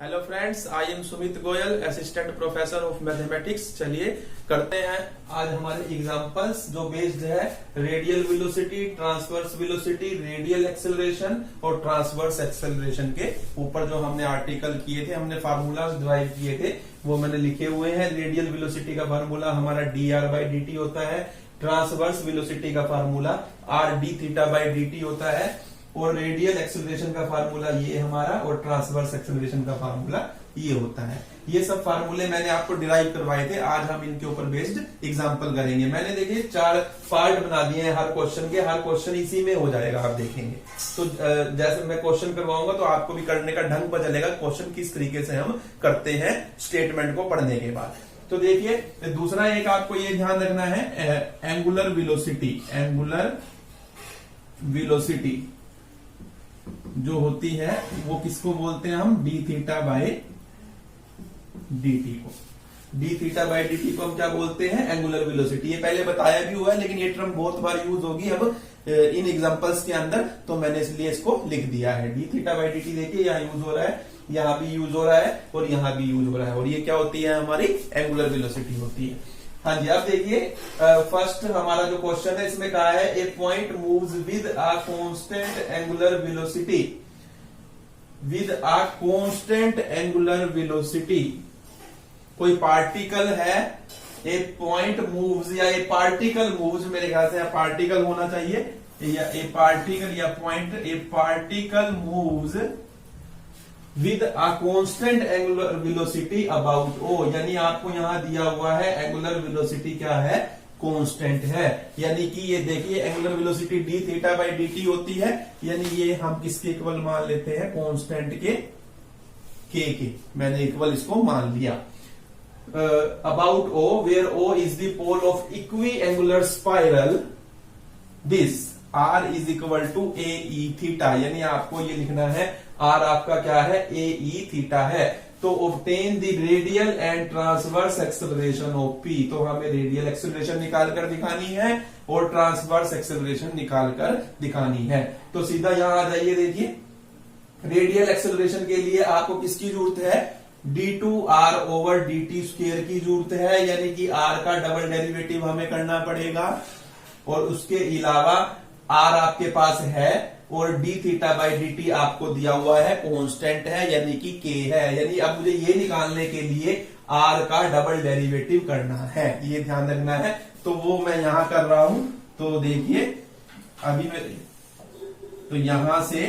Hello friends, I am Sumit Goyal, assistant professor of mathematics. चलिए करते हैं आज हमारे एग्जांपल्स जो बेस्ड है radial velocity, transverse velocity, radial acceleration और ट्रांसवर्स एक्सेलरेशन के ऊपर जो हमने आर्टिकल किए थे, हमने फार्मूलाज डिराइव किए थे, वो मैंने लिखे हुए हैं। रेडियल वेलोसिटी का फार्मूला हमारा dr/dt होता है। ट्रांसवर्स वेलोसिटी का फार्मूला r(d(θ)/dt होता है और रेडियल एक्सेलरेशन का फार्मूला ये हमारा और ट्रांसवर्स एक्सेलरेशन का फार्मूला ये होता है। ये सब फार्मूले मैंने आपको डिराइव करवाए थे, आज हम इनके ऊपर बेस्ड एग्जांपल करेंगे। मैंने देखिए 4 पार्ट बना दिए हैं हर क्वेश्चन के, हर क्वेश्चन इसी में हो जाएगा, आप देखेंगे। तो जैसे मैं क्वेश्चन करवाऊंगा तो आपको भी करने का ढंग पता चलेगा क्वेश्चन किस तरीके से हम करते हैं स्टेटमेंट को पढ़ने के बाद। तो देखिए दूसरा एक आपको ये ध्यान रखना है, एंगुलर वेलोसिटी। एंगुलर वेलोसिटी जो होती है वो किसको बोलते हैं हम? d(θ)/dt को। d(θ)/dt को हम क्या बोलते हैं? Angular velocity. ये पहले बताया भी हुआ है लेकिन ये टर्म बहुत बार यूज होगी अब इन एग्जांपल्स के अंदर, तो मैंने इसलिए इसको लिख दिया है। d(θ)/dt देखिए यहाँ यूज हो रहा है, यहाँ भी यूज हो रहा है और यहाँ भी यूज हो रहा है, और ये क्या होती है? हमारी एंगुलर वेलोसिटी होती है। हाँ जी, अब देखिए फर्स्ट हमारा जो क्वेश्चन है इसमें कहा है a point moves with a constant angular velocity. With a constant angular velocity, कोई पार्टिकल है, ए पॉइंट मूव्स या ए पार्टिकल मूव्स, मेरे ख्याल से पार्टिकल होना चाहिए, या ए पार्टिकल या point, a particle moves with a constant angular velocity about O. यानी आपको यहां दिया हुआ है एंगुलर वेलोसिटी क्या है? कांस्टेंट है। यानी कि ये देखिए एंगुलर वेलोसिटी d(θ)/dt होती है, यानी ये हम किसके इक्वल मान लेते हैं? कांस्टेंट के के मैंने इक्वल इसको मान लिया। About O where O is the pole of equiangular spiral, this r is equal to ae(θ). यानी आपको ये लिखना है r आपका क्या है? ae(θ) है। तो obtain the radial and transverse acceleration of p। तो हमें रेडियल एक्सेलरेशन निकाल कर दिखानी है और ट्रांसवर्स एक्सेलरेशन निकाल कर दिखानी है। तो सीधा यहां आ जाइए, देखिए रेडियल एक्सेलरेशन के लिए आपको किसकी जरूरत है? d2r/dt² की जरूरत है, यानी कि r का डबल डेरिवेटिव हमें करना पड़ेगा। और उसके अलावा r आपके पास है और d(θ)/dt आपको दिया हुआ है, कांस्टेंट है यानी कि k है। यानी अब मुझे ये निकालने के लिए r का डबल डेरिवेटिव करना है, ये ध्यान रखना है। तो वो मैं यहां कर रहा हूं। तो देखिए अभी मैं तो यहां से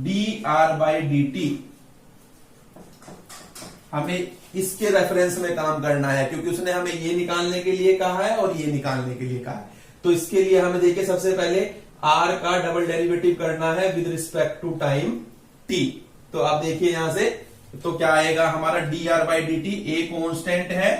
dr/dt हमें इसके रेफरेंस में काम करना है, क्योंकि उसने हमें ये निकालने के लिए कहा है और ये निकालने के लिए कहा है। तो इसके लिए हमें देखिए सबसे पहले r का डबल डेरिवेटिव करना है with respect to time t। तो आप देखिए यहां से तो क्या आएगा हमारा? dr/dt a कांस्टेंट है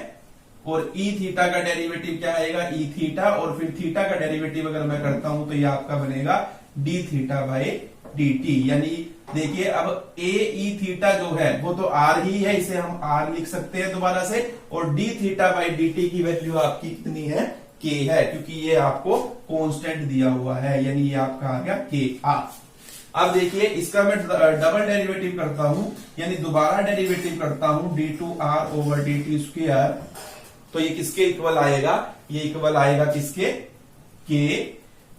और e(θ) का डेरिवेटिव क्या आएगा? e(θ), और फिर थीटा का डेरिवेटिव अगर मैं करता हूं तो ये आपका बनेगा d(θ)/dt। यानी देखिए अब ae(θ) जो है वो तो r ही है, इसे हम r लिख सकते हैं दोबारा से, और d(θ)/dt की वैल्यू आपकी कितनी है? k है, क्योंकि ये आपको कांस्टेंट दिया हुआ है, यानी ये आपका आ गया k r। अब देखिए इसका मैं डबल डेरिवेटिव करता हूं, यानी दोबारा डेरिवेटिव करता हूं d2r/dt²। तो ये किसके इक्वल आएगा? ये इक्वल आएगा किसके? k,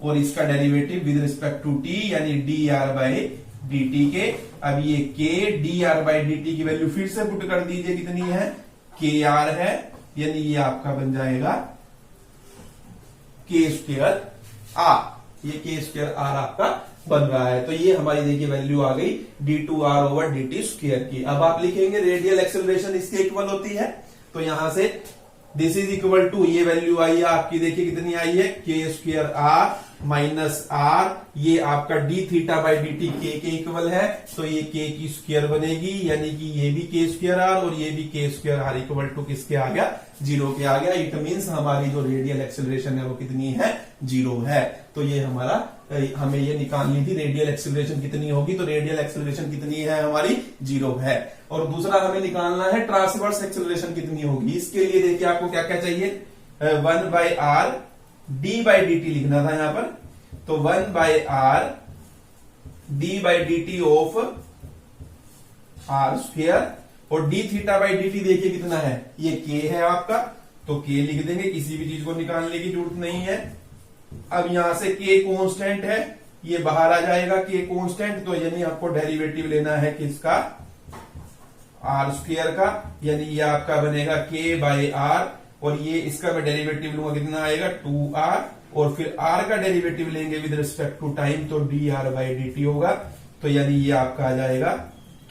और इसका derivative with respect to t यानी dr/dt के। अब ये k dr/dt की वैल्यू फिर से पुट कर दीजिए, कितनी है? kr है, यानी ये आपका बन जाएगा k²r। ये k² r आपका बन रहा है। तो ये हमारी देखिए वैल्यू आ गई d2r/dt² की। अब आप लिखेंगे रेडियल एक्सेलरेशन इसके इक्वल होती है, तो यहां से दिस इज इक्वल टू, ये वैल्यू आई है आपकी, देखिए कितनी आई है? k²r माइनस r, ये आपका d(θ)/dt k के इक्वल है, तो ये k की स्क्वायर बनेगी, यानी कि ये भी k²r और ये भी k²r इक्वल टू किसके आ गया? 0 के आ गया। इट मीन्स हमारी जो रेडियल एक्सेलरेशन है वो कितनी है? 0 है। तो ये हमारा हमें ये निकालनी थी रेडियल एक्सेलरेशन कितनी होगी, तो रेडियल एक्सेलरेशन कितनी है हमारी? 0 है। और दूसरा हमें निकालना है ट्रांसवर्स एक्सेलरेशन कितनी होगी। इसके लिए देखिए आपको क्या क्या चाहिए? 1/r d/dt लिखना था यहां पर, तो 1/r d/dt of r square, और d theta by d t देखिए कितना है, ये के है आपका, तो के लिख देंगे, किसी भी चीज को निकालने की जरूरत नहीं है। अब यहां से के कांस्टेंट है, ये बाहर आ जाएगा के कांस्टेंट, तो यानी आपको डेरिवेटिव लेना है किसका, आर स्क्वायर का, यानी ये आपका बनेगा के बाई आर, और ये इसका मैं डेरिवेटिव लूंगा कितना आएगा 2r, और फिर r का डेरिवेटिव लेंगे विद रिस्पेक्ट टू टाइम, तो d r by d t होगा, तो यानी ये आपका आ जाएगा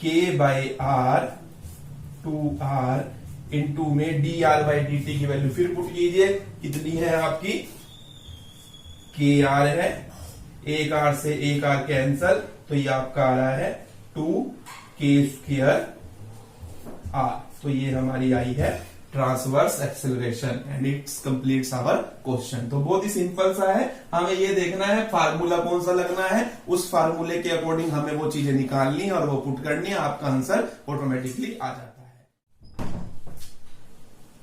k by r 2r into में d r by d t की वैल्यू फिर पुट कीजिए, कितनी है आपकी, के आर है, एक आर से एक आर कैंसल, तो ये आपका आ रहा है 2k स्क्वायर आर, तो ये हमारी आई है transverse acceleration, and its completes our question. तो बहुत ही सिंपल सा है, हमें ये देखना है फार्मूला कौन सा लगना है, उस फार्मूले के अकॉर्डिंग हमें वो चीजें निकालनी है और वो पुट करनी है, आपका आंसर ऑटोमेटिकली आ जाता है।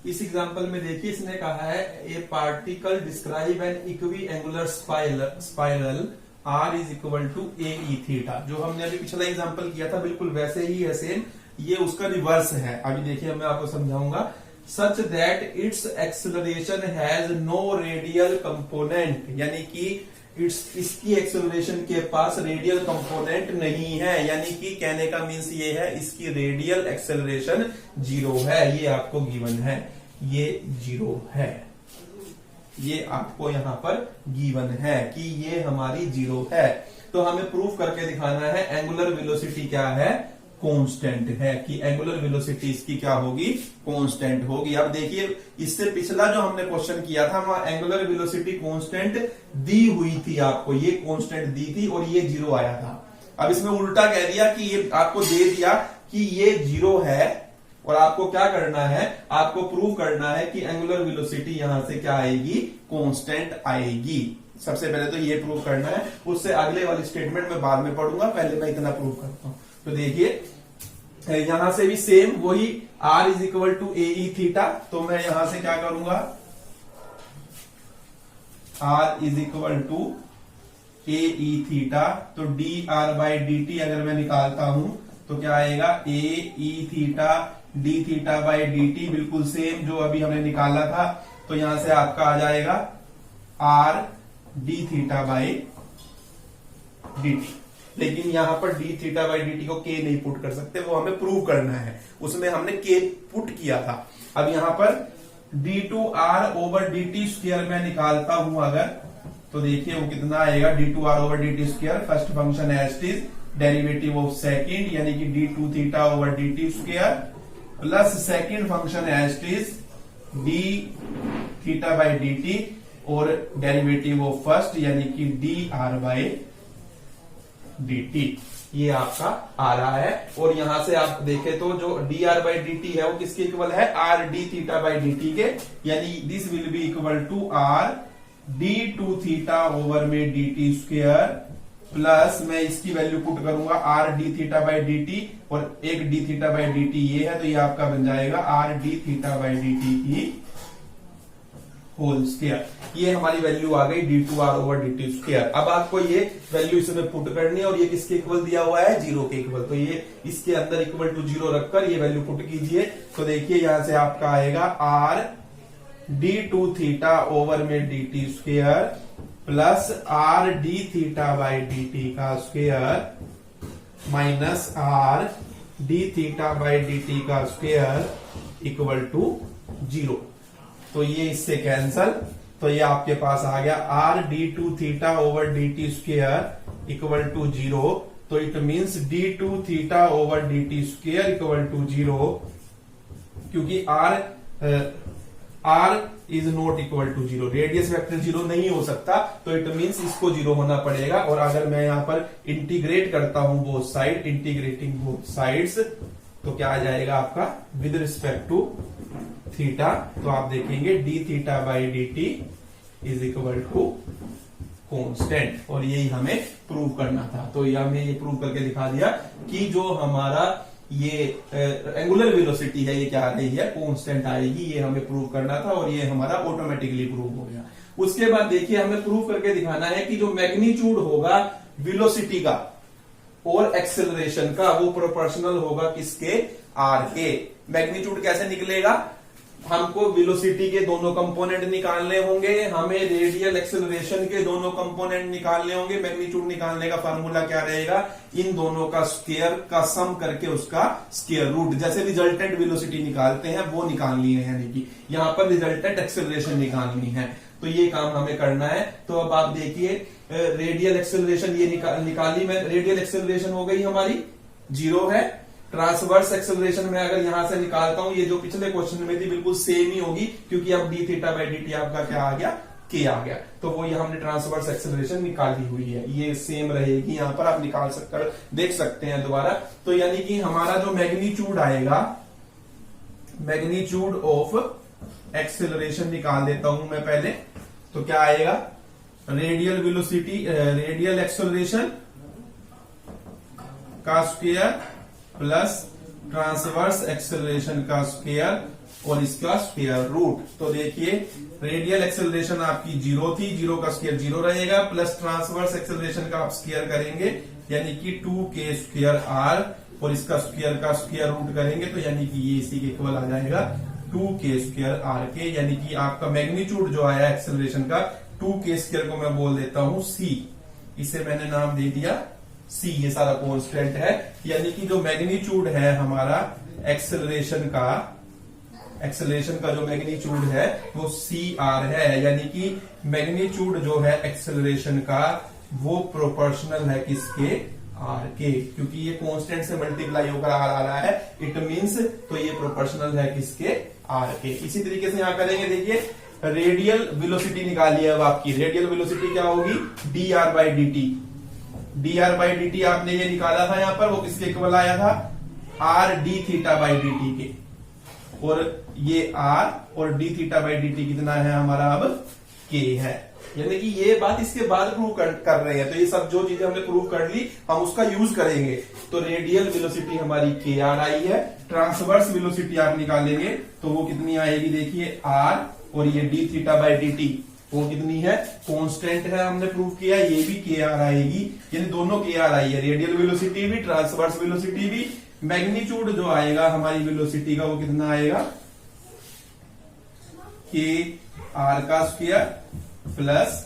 इस एग्जांपल में देखिए, इसने कहा है a particle describe an equiangular spiral r is equal to a e theta. जो हमने अभी पिछला एग्जांपल किया था बिल्कुल वैसे ही है सेम, ये उसका रिवर्स है। अभी देखिए मैं आपको समझाऊंगा। Such that its acceleration has no radial component, यानी कि इसकी एक्सेलरेशन के पास रेडियल कंपोनेंट नहीं है, यानी कि कहने का मीन्स ये है इसकी रेडियल एक्सेलरेशन 0 है, ये आपको गिवन है, ये 0 है, ये आपको यहां पर गिवन है कि ये हमारी 0 है। तो हमें प्रूफ करके दिखाना है एंगुलर वेलोसिटी क्या है, कांस्टेंट है, कि एंगुलर वेलोसिटी इसकी क्या होगी, कांस्टेंट होगी। अब देखिए इससे पिछला जो हमने क्वेश्चन किया था वहां एंगुलर वेलोसिटी कांस्टेंट दी हुई थी आपको, ये कांस्टेंट दी थी और ये 0 आया था। अब इसमें उल्टा कह दिया कि ये आपको दे दिया कि ये 0 है, और आपको क्या करना है, आपको प्रूव करना है कि एंगुलर वेलोसिटी यहां से क्या आएगी, कांस्टेंट आएगी। सबसे पहले तो ये प्रूव करना है, उससे अगले वाली स्टेटमेंट में बाद में पढ़ूंगा, पहले मैं इतना प्रूव करता हूं। तो देखिए यहां से भी सेम वही r is equal to a e theta, तो मैं यहां से क्या करूंगा, r is equal to a e theta, तो d r by d t अगर मैं निकालता हूं तो क्या आएगा, a e theta d theta by d t, बिल्कुल सेम जो अभी हमने निकाला था। तो यहां से आपका आ जाएगा r d theta by d T, लेकिन यहां पर D theta by d T को के नहीं पुट कर सकते, वो हमें प्रूव करना है, उसमें हमने के पुट किया था। अब यहां पर d two r over d t square में निकालता हूं अगर, तो देखिए वो कितना आएगा, d two r over d t square, first function as it is, derivative of second यानी कि d two theta over d t square, plus second function as it is d theta by d t, और derivative of first यानी कि d r by d t, ये आपका आ रहा है। और यहां से आप देखें तो जो d r by d t है वो किसके इक्वल है, r d theta by d t के, यानी this will be equal to r d two theta over में डी टी स्क्वायर, प्लस मैं इसकी वैल्यू पुट करूंगा r d theta by d t, और एक d theta by d t ये है, तो ये आपका बन जाएगा r d theta by d t की होल स्क्वायर। ये हमारी वैल्यू आ गई d two r over d t square. अब आपको ये वैल्यू इसमें पुट करनी है, और ये किसके इक्वल दिया हुआ है, 0 के इक्वल, तो ये इसके अंदर इक्वल टू 0 रखकर ये वैल्यू पुट कीजिए। तो देखिए यहां से आपका आएगा r d two theta over में d t square, plus r d theta by d t का square, minus r d theta by d t का स्क्वायर इक्वल टू 0। तो ये इससे कैंसल, तो ये आपके पास आ गया r d two theta over d t square equal to 0, तो it means d two theta over d t square equal to 0, क्योंकि r is not equal to 0, radius vector 0 नहीं हो सकता, तो इट मीन्स इसको 0 होना पड़ेगा। और अगर मैं यहां पर इंटीग्रेट करता हूं both side, integrating both sides, तो क्या आ जाएगा आपका विद रिस्पेक्ट टू थीटा, तो आप देखेंगे d theta by d t is equal to constant, और यही हमें प्रूव करना था। तो ये हमें ये प्रूव करके दिखा दिया कि जो हमारा ये एंगुलर वेलोसिटी है ये क्या आ रही है, कांस्टेंट आएगी, ये हमें प्रूव करना था, और ये हमारा ऑटोमेटिकली प्रूव हो गया। उसके बाद देखिए हमें प्रूव करके दिखाना है कि जो मैग्नीट्यूड होगा वेलोसिटी का, और एक्सेलरेशन का, वो प्रोपोर्शनल होगा किसके, आर के। मैग्नीट्यूड कैसे निकलेगा, हमको वेलोसिटी के दोनों कंपोनेंट निकालने होंगे, हमें रेडियल एक्सेलरेशन के दोनों कंपोनेंट निकालने होंगे। मैग्नीट्यूड निकालने का फार्मूला क्या रहेगा, इन दोनों का स्क्वायर का सम करके उसका स्क्वायर रूट, जैसे रिजल्टेंट वेलोसिटी निकालते हैं वो निकालनी है, यानी कि यहां पर रिजल्टेंट एक्सेलरेशन निकालनी है। तो ये काम हमें करना है। तो अब आप देखिए रेडियल एक्सेलरेशन ये निकाली मैं, रेडियल एक्सेलरेशन हो गई हमारी 0 है। ट्रांसवर्स एक्सेलरेशन में अगर यहां से निकालता हूं, ये जो पिछले क्वेश्चन में थी बिल्कुल सेम ही होगी, क्योंकि अब D theta by d t आपका क्या आ गया, के आ गया। तो वो ये हमने ट्रांसवर्स एक्सेलरेशन निकाली हुई है, ये सेम रहेगी। यहां पर आप निकाल सककर देख सकते हैं दोबारा। तो यानी कि हमारा जो मैग्नीट्यूड आएगा, मैग्नीट्यूड ऑफ एक्सेलरेशन निकाल देता हूं मैं पहले। तो क्या आएगा, रेडियल वेलोसिटी, रेडियल एक्सेलरेशन का स्क्वायर प्लस ट्रांसवर्स एक्सेलरेशन का स्क्वायर और इसका स्क्वायर रूट। तो देखिए रेडियल एक्सेलरेशन आपकी 0 थी, 0 का स्क्वायर 0 रहेगा, प्लस ट्रांसवर्स एक्सेलरेशन का आप स्क्वायर करेंगे यानी कि 2k स्क्वायर आर, और इसका स्क्वायर का स्क्वायर रूट करेंगे तो यानी कि ये इसी के इक्वल आ जाएगा 2k स्क्वायर आर के। यानी कि आपका मैग्नीट्यूड जो आया एक्सेलरेशन का 2k स्क्वायर को मैं बोल देता हूं c, इसे मैंने नाम दे दिया c, ये सारा कांस्टेंट है। यानी कि जो मैग्नीट्यूड है हमारा एक्सेलरेशन का, एक्सेलरेशन का जो मैग्नीट्यूड है वो CR है। यानी कि मैग्नीट्यूड जो है एक्सेलरेशन का वो प्रोपोर्शनल है किसके, R के, क्योंकि ये कांस्टेंट से मल्टीप्लाई होकर आ रहा है, इट मींस तो ये प्रोपोर्शनल है किसके, R के। इसी तरीके से यहां करेंगे, देखिए रेडियल वेलोसिटी निकालिए अब आपकी। रेडियल वेलोसिटी क्या होगी, dr by d T. dr by d T आपने ये निकाला था यहां पर, वो किसके इक्वल आया था, r d theta by d t के। और ये r और d theta by d T कितना है हमारा, अब k है। यानी कि ये बात इसके बाद प्रूव कर रहे हैं। तो ये सब जो चीजें हमने प्रूव कर ली, हम उसका यूज करेंगे। तो रेडियल वेलोसिटी हमारी k r आई है, ट्रांसवर्स वेलोसिटी आप निकालेंगे तो वो कितनी आएगी, देखिए r, और ये d theta by d t वो कितनी है, कांस्टेंट है, हमने प्रूव किया, ये भी के आर आएगी। यानी दोनों के आर आई है, रेडियल वेलोसिटी भी, ट्रांसवर्स वेलोसिटी भी। मैग्नीट्यूड जो आएगा हमारी वेलोसिटी का वो कितना आएगा, के आर का स्क्वायर प्लस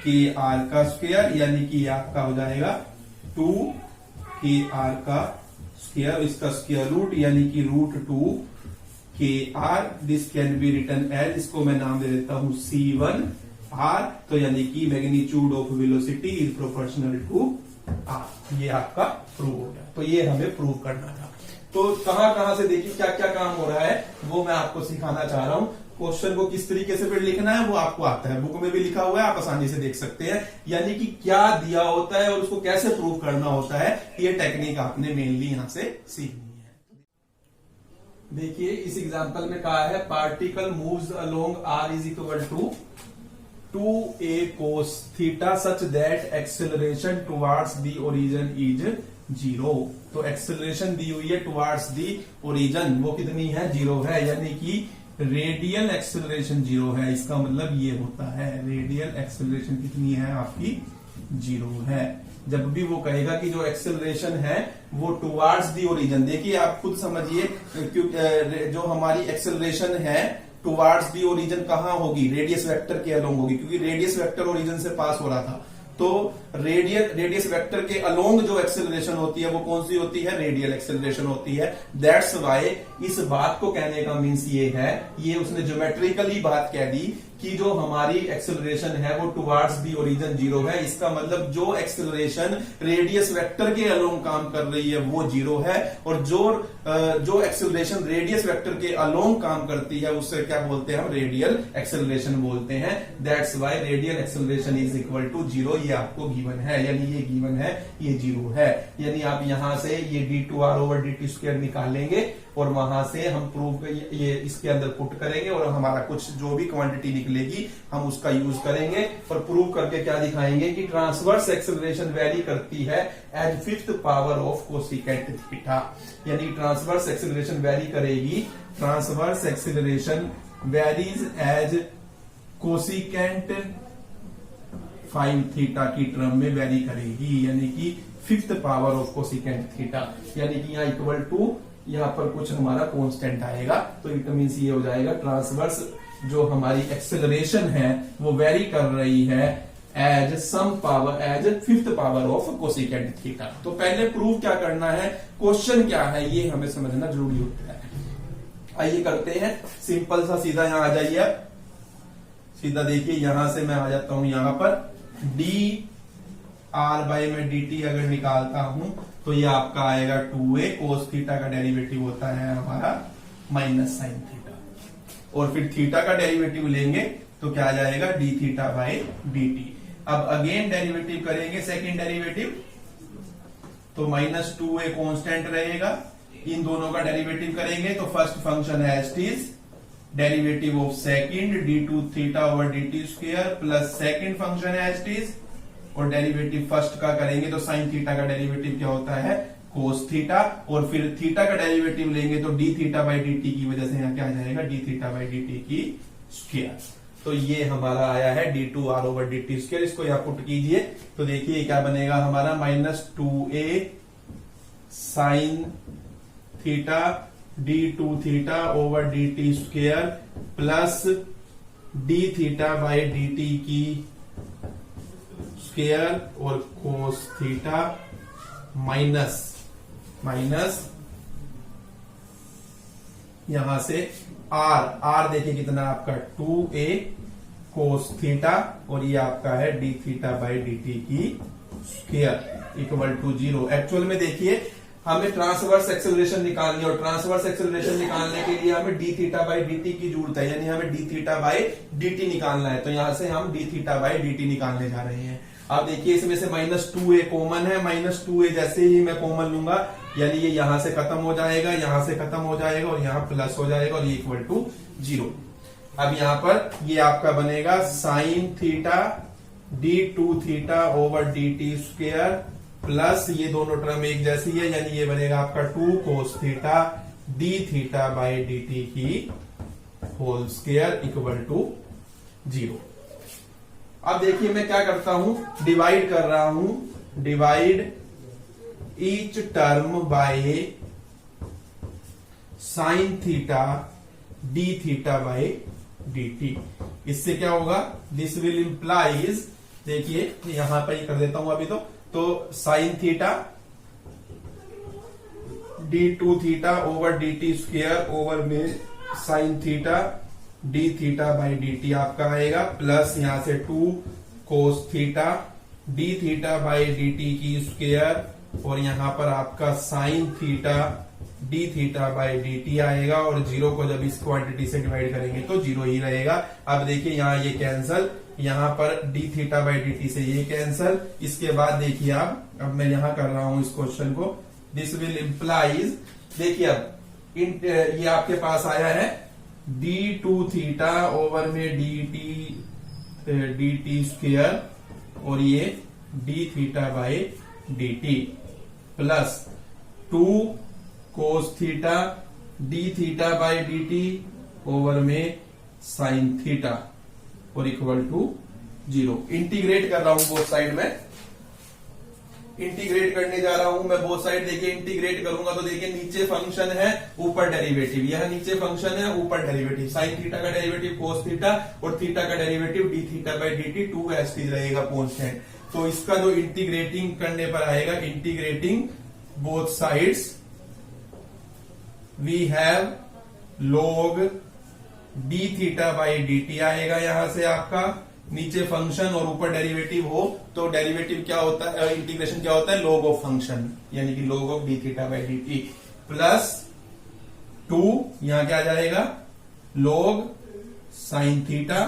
के आर का स्क्वायर, यानी कि आपका हो जाएगा 2 के आर का स्क्वायर, इसका स्क्वायर रूट यानी कि √2 के r. This can be written as, इसको मैं नाम दे देता हूं C1 R। तो यानी कि magnitude of velocity is proportional to R। ये आपका प्रूव हो गया। तो ये हमें प्रूव करना था। तो कहां से देखिए क्या क्या काम हो रहा है वो मैं आपको सिखाना चाह रहा हूं। क्वेश्चन को किस तरीके से फिर लिखना है वो आपको आता है, बुक में भी लिखा हुआ है, आप आसानी से देख सकते हैं। यानी कि क्या दिया होता है और उसको कैसे प्रूव करना होता है, ये टेक्निक आपने मेनली यहां से सीखनी है। देखिए इस एग्जांपल में कहा है, particle moves along r is equal to 2a cos theta such that acceleration towards the origin is 0। तो एक्सेलरेशन दी हुई है टुवार्ड्स द ओरिजिन, वो कितनी है, 0 है। यानी कि रेडियल एक्सेलरेशन 0 है, इसका मतलब ये होता है रेडियल एक्सेलरेशन कितनी है आपकी, 0 है। जब भी वो कहेगा कि जो एक्सेलरेशन है वो टुवार्ड्स दी ओरिजिन, देखिए आप खुद समझिए, क्योंकि जो हमारी एक्सेलरेशन है टुवार्ड्स दी ओरिजिन कहां होगी, रेडियस वेक्टर के अलोंग होगी, क्योंकि रेडियस वेक्टर ओरिजिन से पास हो रहा था। तो रेडियस वेक्टर के अलोंग जो एक्सेलरेशन होती है वो कौन सी होती है, रेडियल एक्सेलरेशन होती है। दैट्स वाई इस बात को कहने का मीन्स ये है, ये उसने ज्योमेट्रिकली बात कह दी कि जो हमारी एक्सेलरेशन है वो टुवार्ड्स दी ओरिजिन 0 है। इसका मतलब जो एक्सेलरेशन रेडियस वेक्टर के अलोंग काम कर रही है वो 0 है, और जो एक्सेलरेशन रेडियस वेक्टर के अलोंग काम करती है उससे क्या बोलते हैं हम, रेडियल एक्सेलरेशन बोलते हैं। That's why radial acceleration is equal to 0। ये आपको गिवन है, यानी ये गिवन है, ये 0 है। यानी आप यहां से ये d2r ओवर dt स्क्वायर निकालेंगे और वहां से हम प्रूव ये इसके अंदर पुट करेंगे और हमारा कुछ जो भी क्वांटिटी निकलेगी हम उसका यूज करेंगे और प्रूव करके क्या दिखाएंगे कि ट्रांसवर्स एक्सेलरेशन वेरी करती है as 5th power of cosecant theta. यानी ट्रांसवर्स एक्सेलरेशन वेरी करेगी, transverse acceleration varies as cosecant 5 theta की टर्म में वेरी करेगी। यानी कि 5th power of cosecant theta, यानी कि यहाँ इक्वल टू यहाँ पर कुछ हमारा कांस्टेंट आएगा, तो इट मींस ये हो जाएगा ट्रांसवर्स जो हमारी एक्सेलरेशन है वो वेरी कर रही है as some power as 5th power of cosecant theta. तो पहले प्रूव क्या करना है, क्वेश्चन क्या है, ये हमें समझना जरूरी होता है। आइए करते हैं, सिंपल सा सीधा यहाँ आ जाइए, सीधा देखिए यहां से मैं आ जाता हूं यहाँ पर डी आर बाई में डी टी अगर निकालता हूं तो ये आपका आएगा 2a कोस थीटा का डेरिवेटिव होता है हमारा माइनस साइन थीटा, और फिर थीटा का डेरिवेटिव लेंगे तो क्या आ जाएगा d theta by d t. अब अगेन डेरिवेटिव करेंगे, सेकेंड डेरिवेटिव तो माइनस 2a कॉन्स्टेंट रहेगा, इन दोनों का डेरिवेटिव करेंगे तो फर्स्ट फंक्शन है as it is derivative of second d2 theta over dt square plus second function है एज इट इज, और डेरिवेटिव फर्स्ट का करेंगे तो साइन थीटा का डेरिवेटिव क्या होता है कोस थीटा, और फिर थीटा का डेरिवेटिव लेंगे तो D theta by d t की वजह से यहाँ क्या आ जाएगा d theta by d t की स्क्वायर। तो ये हमारा आया है d2 r over d t square, इसको यहाँ पुट कीजिए तो देखिए क्या बनेगा हमारा minus 2a sign theta d2 theta over d t square plus D theta by d t की स्क्वायर और कोस थीटा माइनस यहां से r देखिए कितना आपका 2a कोस थीटा, और ये आपका है D theta by d t की स्क्वायर इक्वल टू 0। एक्चुअल में देखिए हमें ट्रांसवर्स एक्सेलरेशन निकालनी है, और ट्रांसवर्स एक्सेलरेशन निकालने के लिए हमें D theta by d t की जरूरत है, यानी हमें D theta by d T निकालना है, तो यहां से हम D theta by d T निकालने जा रहे हैं। अब देखिए इसमें से माइनस 2a कॉमन है, माइनस 2a जैसे ही मैं कॉमन लूंगा यानी ये यहां से खत्म हो जाएगा, यहां से खत्म हो जाएगा और यहां प्लस हो जाएगा और ये इक्वल टू 0। अब यहां पर ये आपका बनेगा sign theta d2 theta over d t square plus ये दोनों टर्म एक जैसी है, यानी ये बनेगा आपका 2 cos theta d theta by d t की होल स्क्वायर इक्वल टू 0। अब देखिए मैं क्या करता हूं, डिवाइड कर रहा हूं, divide each term by sine theta d theta by d T. इससे क्या होगा, दिस विल इंप्लाइज, देखिए यहां पर ही कर देता हूं अभी तो sine theta d2 theta over d t square over में sine theta d theta by d t आपका आएगा, प्लस यहां से 2 cos theta d theta by d t की स्क्वायर, और यहां पर आपका sine theta d theta by d t आएगा, और 0 को जब इस क्वांटिटी से डिवाइड करेंगे तो 0 ही रहेगा। अब देखिए यहां ये कैंसल, यहां पर D theta by d T से ये कैंसल। इसके बाद देखिए आप, अब मैं यहां कर रहा हूं इस क्वेश्चन को, दिस विल इंप्लाइज, देखिए अब ये आपके पास आया है d2 थीटा ओवर में डी टी स्क्वायर और ये D theta by d t plus 2 cos theta d theta by d T over में साइन थीटा और इक्वल टू 0। इंटीग्रेट कर रहा हूं बोथ साइड में, इंटीग्रेट करने जा रहा हूं मैं बोथ साइड। देखिए इंटीग्रेट करूंगा तो देखिए नीचे फंक्शन है ऊपर डेरिवेटिव, यह नीचे फंक्शन है ऊपर डेरिवेटिव, साइन थीटा का डेरिवेटिव कोस थीटा और थीटा का derivative d theta by d t 2 s रहेगा कांस्टेंट। तो इसका जो इंटीग्रेटिंग करने पर आएगा, integrating both sides we have log d theta by d t आएगा, यहां से आपका नीचे फंक्शन और ऊपर डेरिवेटिव हो तो डेरिवेटिव क्या होता है, इंटीग्रेशन क्या होता है, log ऑफ फंक्शन, यानी कि log of D theta by d t plus 2 यहां क्या जाएगा log साइन थीटा,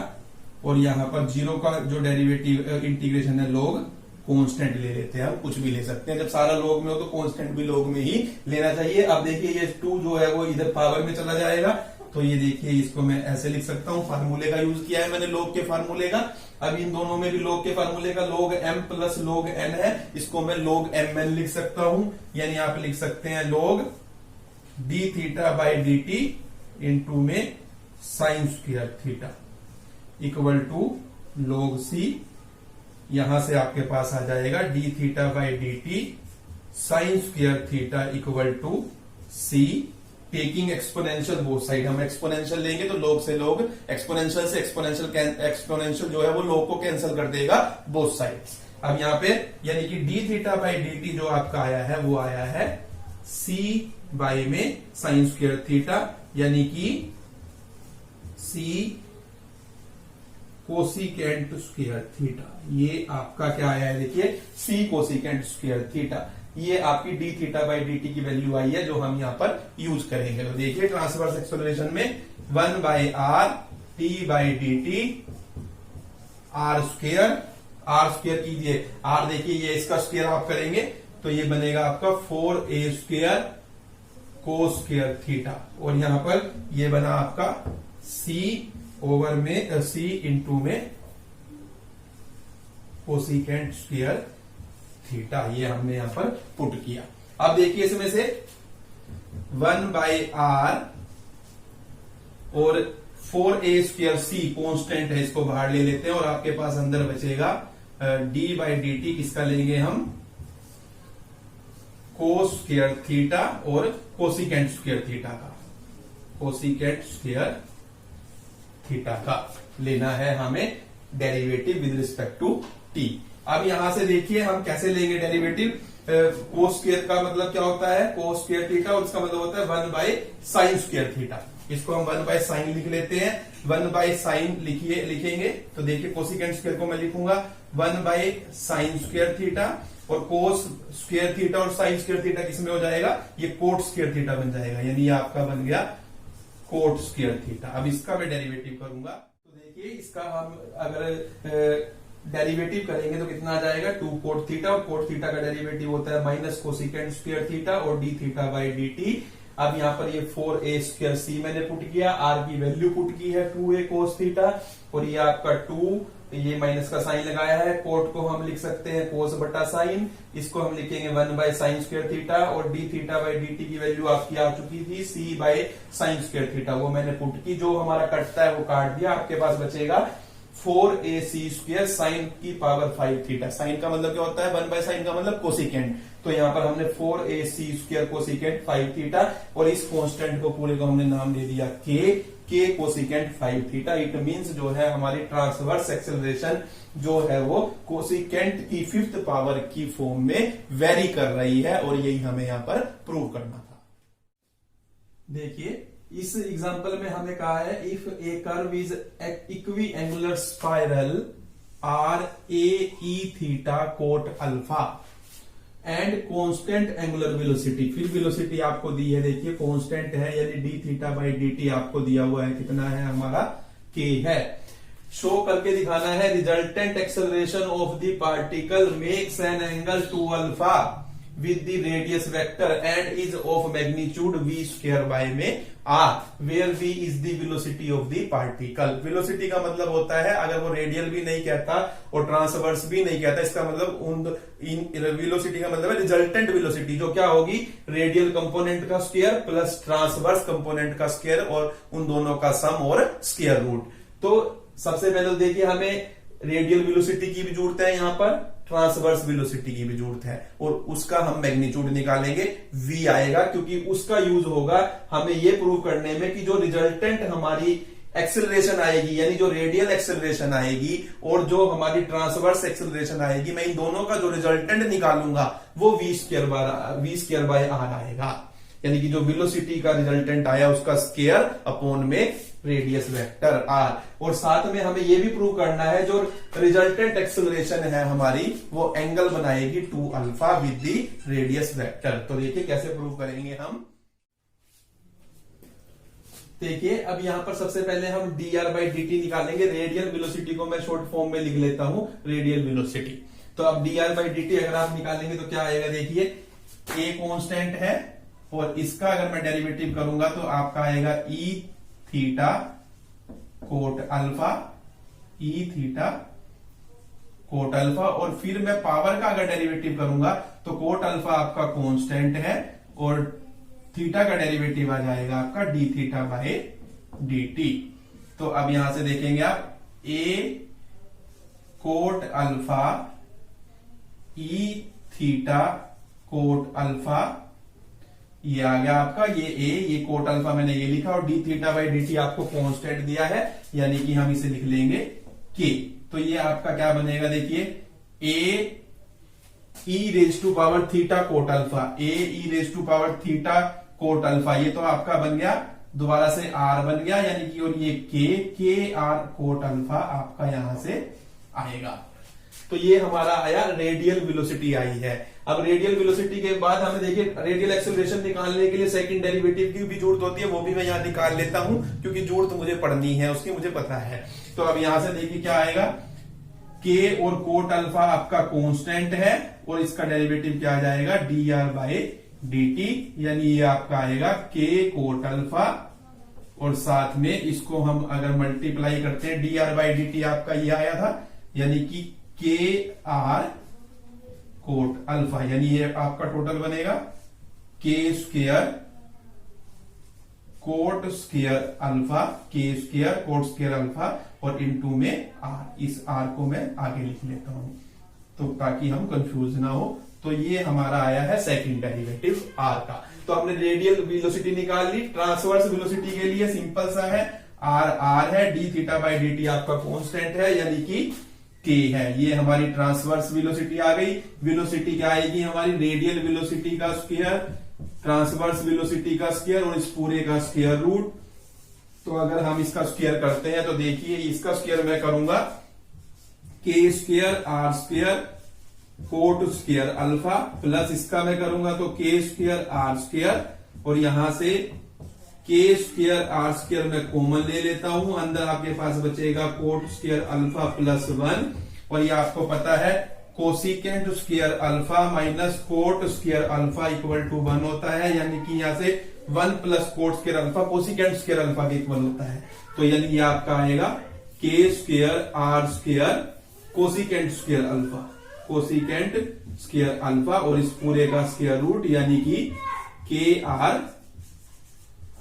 और यहां पर 0 का जो डेरिवेटिव इंटीग्रेशन है log कांस्टेंट ले लेते हैं, हम कुछ भी ले सकते हैं, जब सारा log में हो तो कांस्टेंट भी log में ही लेना चाहिए। अब देखिए ये 2 जो है वो इधर पावर में चला जाएगा, तो ये देखिए इसको मैं ऐसे लिख सकता हूं, फार्मूले का यूज किया है मैंने log के फार्मूले का। अब इन दोनों में भी log के फार्मूले का log m plus log n है, इसको मैं log mn लिख सकता हूं, यानी आप लिख सकते हैं log d theta by d t into में sine square theta equal to log c, यहां से आपके पास आ जाएगा d theta by d t sine square theta equal to c taking exponential both side. हम एक्सपोनेंशियल लेंगे तो log से log, एक्सपोनेंशियल से एक्सपोनेंशियल जो है वो log को कैंसिल कर देगा बोथ साइड्स। अब यहाँ पे यानी कि D theta by d T जो आपका आया है वो आया है सी बाई में साइन स्क्वायर थीटा, यानी कि सी कोसिकेंट स्क्वायर थीटा। ये आपका क्या आया है, देखिए सी कोसिकेंट स्क्वायर थीटा। ये आपकी D theta by d t की वैल्यू आई है जो हम यहां पर यूज करेंगे। तो देखिए ट्रांसवर्स एक्सेलरेशन में 1 by R T by d t are square कीजिए। आर देखिए ये इसका स्क्वायर आप करेंगे तो ये बनेगा आपका 4a स्क्वायर कोस स्क्वायर थीटा, और यहां पर ये बना आपका c ओवर में c इंटू में कोसिकेंट स्क्वायर थीटा। ये हमने यहां पर पुट किया। अब देखिए इसमें से 1 बाई आर और 4a स्क्वायर c कॉन्स्टेंट है, इसको बाहर ले लेते हैं और आपके पास अंदर बचेगा d बाई डी टी। किसका लेंगे हम, कोस स्क्वायर थीटा और कोसिकेंट स्क्वायर थीटा का, कोसिकेंट स्क्वायर थीटा का लेना है हमें derivative with respect to t। अब यहां से देखिए हम कैसे लेंगे डेरिवेटिव। कोस स्क्वायर का मतलब क्या होता है, कोस स्क्वायर थीटा, और इसका मतलब होता है 1 बाई साइन स्क्वायर थीटा। इसको हम 1 बाई साइन लिख लेते हैं। 1 बाई साइन लिखेंगे तो देखिए कोसिकेंट स्क्वायर को मैं लिखूंगा 1 बाई साइन स्क्वायर थीटा, और कोस स्क्वायर थीटा और साइन स्क्वायर थीटा किसमें हो जाएगा, ये कोट स्क्वायर थीटा बन जाएगा, यानी ये आपका बन गया कोट स्क्वायर थीटा। अब इसका मैं डेरिवेटिव करूंगा तो देखिए इसका हम अगर डेरिवेटिव करेंगे तो कितना आ जाएगा, 2 कोट थीटा, और कोट थीटा का डेरिवेटिव होता है माइनस कोसिकेंट स्क्वायर थीटा और d theta by d t. अब यहाँ पर ये 4a स्क्वायर c मैंने पुट किया, r की वैल्यू पुट की है 2a कोस थीटा, और ये आपका 2, ये माइनस का साइन लगाया है, कोट को हम लिख सकते हैं कोस बटा साइन, इसको हम लिखेंगे 1 बाई साइन स्क्वायर थीटा, और d theta by d t की वैल्यू आपकी आ चुकी थी c by sine square theta, वो मैंने पुट की। जो हमारा कटता है वो काट दिया, आपके पास बचेगा 4ac स्क्वायर साइन की पावर 5 थीटा। साइन का मतलब क्या होता है, 1 बाय साइन का मतलब कोसिकेंट, तो यहां पर हमने 4ac स्क्वायर कोसिकेंट 5 थीटा, और इस कांस्टेंट को पूरे को हमने नाम दे दिया के कोसिकेंट 5 थीटा। इट मींस जो है हमारी ट्रांसवर्स एक्सेलरेशन जो है वो कोसिकेंट की 5th पावर की फॉर्म में वेरी कर रही है, और यही हमें यहां पर प्रूव करना था। देखिए इस एग्जांपल में हमें कहा है if a curve is equiangular spiral r a e theta cot alpha and constant angular velocity. फिर वेलोसिटी आपको दी है, देखिए कांस्टेंट है, यानी d theta by d t आपको दिया हुआ है, कितना है हमारा के है। शो करके दिखाना है resultant acceleration of the particle makes an angle two alpha with the radius vector and is of magnitude v square by में r, where v is the velocity of the particle। velocity का मतलब होता है, अगर वो radial भी नहीं कहता और ट्रांसवर्स भी नहीं कहता, इसका मतलब वेलोसिटी का मतलब है रिजल्टेंट वेलोसिटी, जो क्या होगी, रेडियल कंपोनेंट का स्क्वायर प्लस ट्रांसवर्स कंपोनेंट का स्क्वायर और उन दोनों का सम और स्क्वायर रूट। तो सबसे पहले देखिए हमें रेडियल वेलोसिटी की भी जरूरत है, यहाँ पर ट्रांसवर्स वेलोसिटी की भी जरूरत है, और उसका हम मैग्नीट्यूड निकालेंगे, v आएगा, क्योंकि उसका यूज होगा हमें ये प्रूव करने में कि जो रिजल्टेंट हमारी एक्सेलरेशन आएगी, यानी जो रेडियल एक्सेलरेशन आएगी और जो हमारी ट्रांसवर्स एक्सेलरेशन आएगी, मैं इन दोनों का जो रिजल्टेंट निकालूंगा वो v स्क्वायर बाय r आएगा, यानी कि जो वेलोसिटी का रिजल्टेंट आया उसका स्क्वायर अपॉन में रेडियस वेक्टर r। और साथ में हमें यह भी प्रूव करना है जो रिजल्टेंट एक्सेलरेशन है हमारी वो एंगल बनाएगी 2 alpha with the radius vector. तो देखिए कैसे प्रूव करेंगे हम। देखिए अब यहां पर सबसे पहले हम dr बाई dt निकालेंगे। रेडियल वेलोसिटी को मैं शॉर्ट फॉर्म में लिख लेता हूं रेडियल वेलोसिटी। तो अब dr बाई dt अगर आप निकालेंगे तो क्या आएगा, देखिए a कांस्टेंट है, और इसका अगर मैं डेरिवेटिव करूंगा तो आपका आएगा ई theta cot alpha, e theta cot alpha, और फिर मैं पावर का अगर डेरिवेटिव करूंगा तो कोट अल्फा आपका कांस्टेंट है और थीटा का डेरिवेटिव आ जाएगा आपका d theta by d t. तो अब यहां से देखेंगे आप a cot alpha e theta cot alpha, ये आ गया आपका ये ए, ये कोट अल्फा मैंने ये लिखा, और d theta by d t आपको कांस्टेंट दिया है, यानी कि हम इसे लिख लेंगे के। तो ये आपका क्या बनेगा, देखिए a e raise to power theta cot alpha, a e raise to power theta cot alpha, ये तो आपका बन गया, दोबारा से आर बन गया, यानी कि और ये के आर कोट अल्फा आपका यहां से आएगा। तो ये हमारा आया रेडियल वेलोसिटी आई है। अब रेडियल वेलोसिटी के बाद हमें देखिए रेडियल एक्सेलरेशन निकालने के लिए सेकंड डेरिवेटिव की भी जरूरत होती है, वो भी मैं यहां निकाल लेता हूं, क्योंकि जरूरत तो मुझे पढ़नी है उसकी, मुझे पता है। तो अब यहां से देखिए क्या आएगा, के और कोट अल्फा आपका कांस्टेंट है, और इसका डेरिवेटिव क्या आ जाएगा, D r by d T, यानी ये आपका आएगा के कोट अल्फा, और साथ में इसको हम अगर मल्टीप्लाई करते हैं, D r by d t आपका ये आया था, यानी कि के आर कोट अल्फा, यानी ये आपका टोटल बनेगा के स्क्वेयर कोट स्क्वेयर अल्फा, के स्क्वेयर कोट स्क्वेयर अल्फा, और इनटू में आर, इस आर को मैं आगे लिख लेता हूं तो ताकि हम कंफ्यूज ना हो। तो ये हमारा आया है सेकंड डेरिवेटिव आर का। तो हमने रेडियल वेलोसिटी निकाल ली। ट्रांसवर्स वेलोसिटी के लिए सिंपल सा है, आर है, D theta by d t आपका कांस्टेंट है, यानी कि के है। ये हमारी ट्रांसवर्स वेलोसिटी आ गई। वेलोसिटी क्या आएगी हमारी, रेडियल वेलोसिटी का स्क्वायर, ट्रांसवर्स वेलोसिटी का स्क्वायर, और इस पूरे का स्क्वायर रूट। तो अगर हम इसका स्क्वायर करते हैं तो देखिए इसका स्क्वायर मैं करूंगा k square r square cot square alpha, plus इसका मैं करूंगा तो के स्क्वायर आर स्क्वायर, और यहां से के स्क्वायर आर स्क्वायर में कॉमन ले लेता हूं, अंदर आपके पास बचेगा कोट स्क्वायर अल्फा प्लस 1, और ये आपको पता है cosecant square alpha minus cot square alpha equal to 1 होता है, यानी कि यहां से 1 plus cot square alpha cosecant square alpha के इक्वल होता है। तो यानी ये आपका आएगा k square r square cosecant square alpha, cosecant square alpha, और इस पूरे का स्क्वायर रूट, यानी कि के आर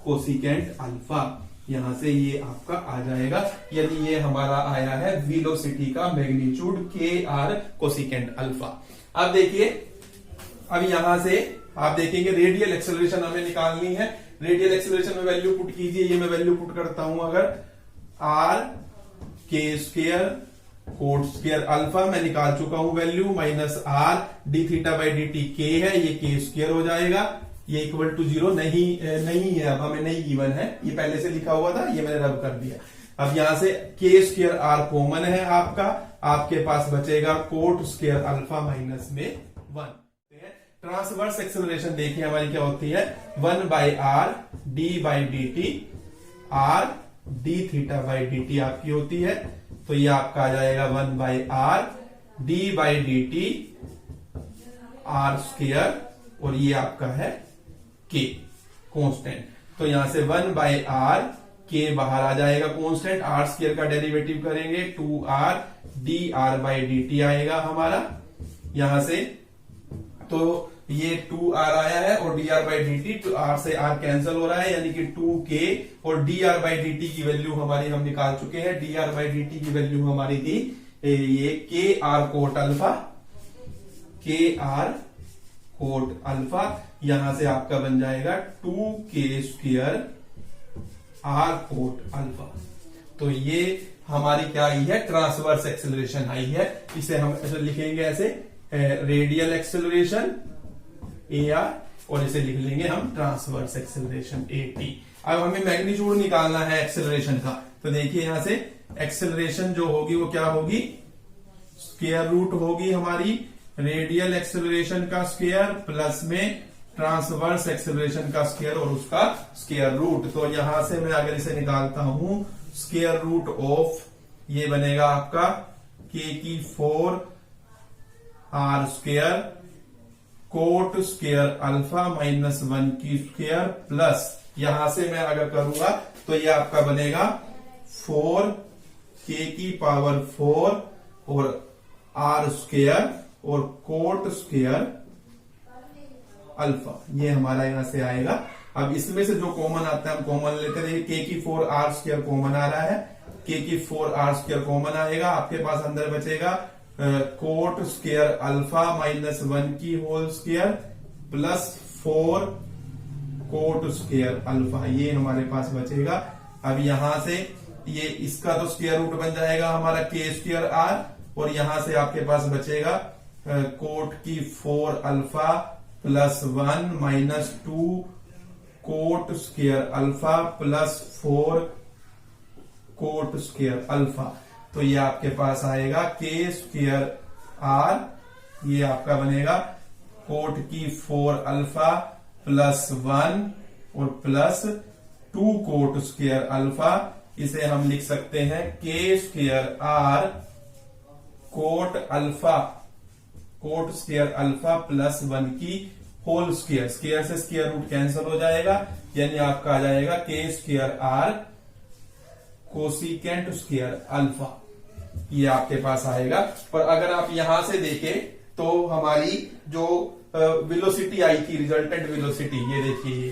कोसिकेंट अल्फा, यहां से ये आपका आ जाएगा। यानी ये हमारा आया है वेलोसिटी का मैग्नीट्यूड के आर कोसिकेंट अल्फा। अब देखिए, अब यहां से आप देखेंगे रेडियल एक्सेलरेशन हमें निकालनी है। रेडियल एक्सेलरेशन में वैल्यू पुट कीजिए, ये मैं वैल्यू पुट करता हूं, अगर आर के स्क्वायर कोट स्क्वायर अल्फा मैं निकाल चुका हूं value, minus r d theta by d t के है, ये के स्क्वायर हो जाएगा, ये इक्वल टू 0 नहीं है, अब हमें नहीं गिवन है, ये पहले से लिखा हुआ था, ये मैंने रब कर दिया। अब यहां से के स्क्वायर आर कॉमन है आपका, आपके पास बचेगा कोट स्क्वायर अल्फा माइनस में 1। ट्रांसवर्स एक्सेलरेशन देखिए हमारी क्या होती है, 1 by r d by d t, are d theta by d T आपकी होती है। तो ये आपका आ जाएगा 1 by r d by d t are square, और ये आपका है के कांस्टेंट। तो यहां से 1 बाई आर के बाहर आ जाएगा कांस्टेंट, आर स्क्वायर का डेरिवेटिव करेंगे 2r D r by d t आएगा हमारा यहां से। तो ये 2r आया है और D r by d t, तो r से r कैंसिल हो रहा है, यानी कि 2k, और D r by d t की वैल्यू हमारी हम निकाल चुके हैं। D r by d t की वैल्यू हमारी थी ये के आर कोट अल्फा, के आर कोट अल्फा, यहां से आपका बन जाएगा 2k square r cot alpha. तो ये हमारी क्या आई है, ट्रांसवर्स एक्सेलरेशन आई है। इसे हम ऐसे लिखेंगे, ऐसे रेडियल एक्सेलरेशन ए आर, और इसे लिख लेंगे हम ट्रांसवर्स एक्सेलरेशन ए टी। अब हमें मैग्नीट्यूड निकालना है एक्सेलरेशन का। तो देखिए यहां से एक्सेलरेशन जो होगी वो क्या होगी, स्क्वायर रूट होगी हमारी रेडियल एक्सेलरेशन का स्क्वायर प्लस में ट्रांसवर्स एक्सेलरेशन का स्क्वायर और उसका स्क्वायर रूट। तो यहां से मैं अगर इसे निकालता हूं, स्क्वायर रूट ऑफ ये बनेगा आपका के की 4 r square cot square alpha minus 1 की स्क्वायर, प्लस यहां से मैं अगर करूंगा तो ये आपका बनेगा 4 के की पावर 4 और आर स्क्वायर और कोट स्क्वायर अल्फा, ये हमारा यहां से आएगा। अब इसमें से जो कॉमन आता है हम कॉमन लेते रहिए, के की 4 आर स्क्वायर कॉमन आ रहा है, के की 4 आर स्क्वायर कॉमन आएगा, आपके पास अंदर बचेगा कोट स्क्वायर अल्फा माइनस 1 की whole square plus 4 cot square alpha, ये हमारे पास बचेगा। अब यहां से ये इसका तो स्क्वायर रूट बन जाएगा हमारा के स्क्वायर आर, और यहां से आपके पास बचेगा कोट की 4 alpha plus 1 minus 2 coat square alpha plus 4 cot square alpha. तो ये आपके पास आएगा के स्क्वायर आर, ये आपका बनेगा कोट की 4 अल्फा प्लस 1 और प्लस 2 कोट स्क्वायर अल्फा। इसे हम लिख सकते हैं k square r cot alpha, cot square alpha plus 1 की होल स्क्वायर, स्क्वायर से स्क्वायर रूट कैंसिल हो जाएगा, यानी आपका आ जाएगा k square r cosecant square alpha, ये आपके पास आएगा। पर अगर आप यहां से देखें तो हमारी जो वेलोसिटी आई थी, रिजल्टेंट वेलोसिटी, ये देखिए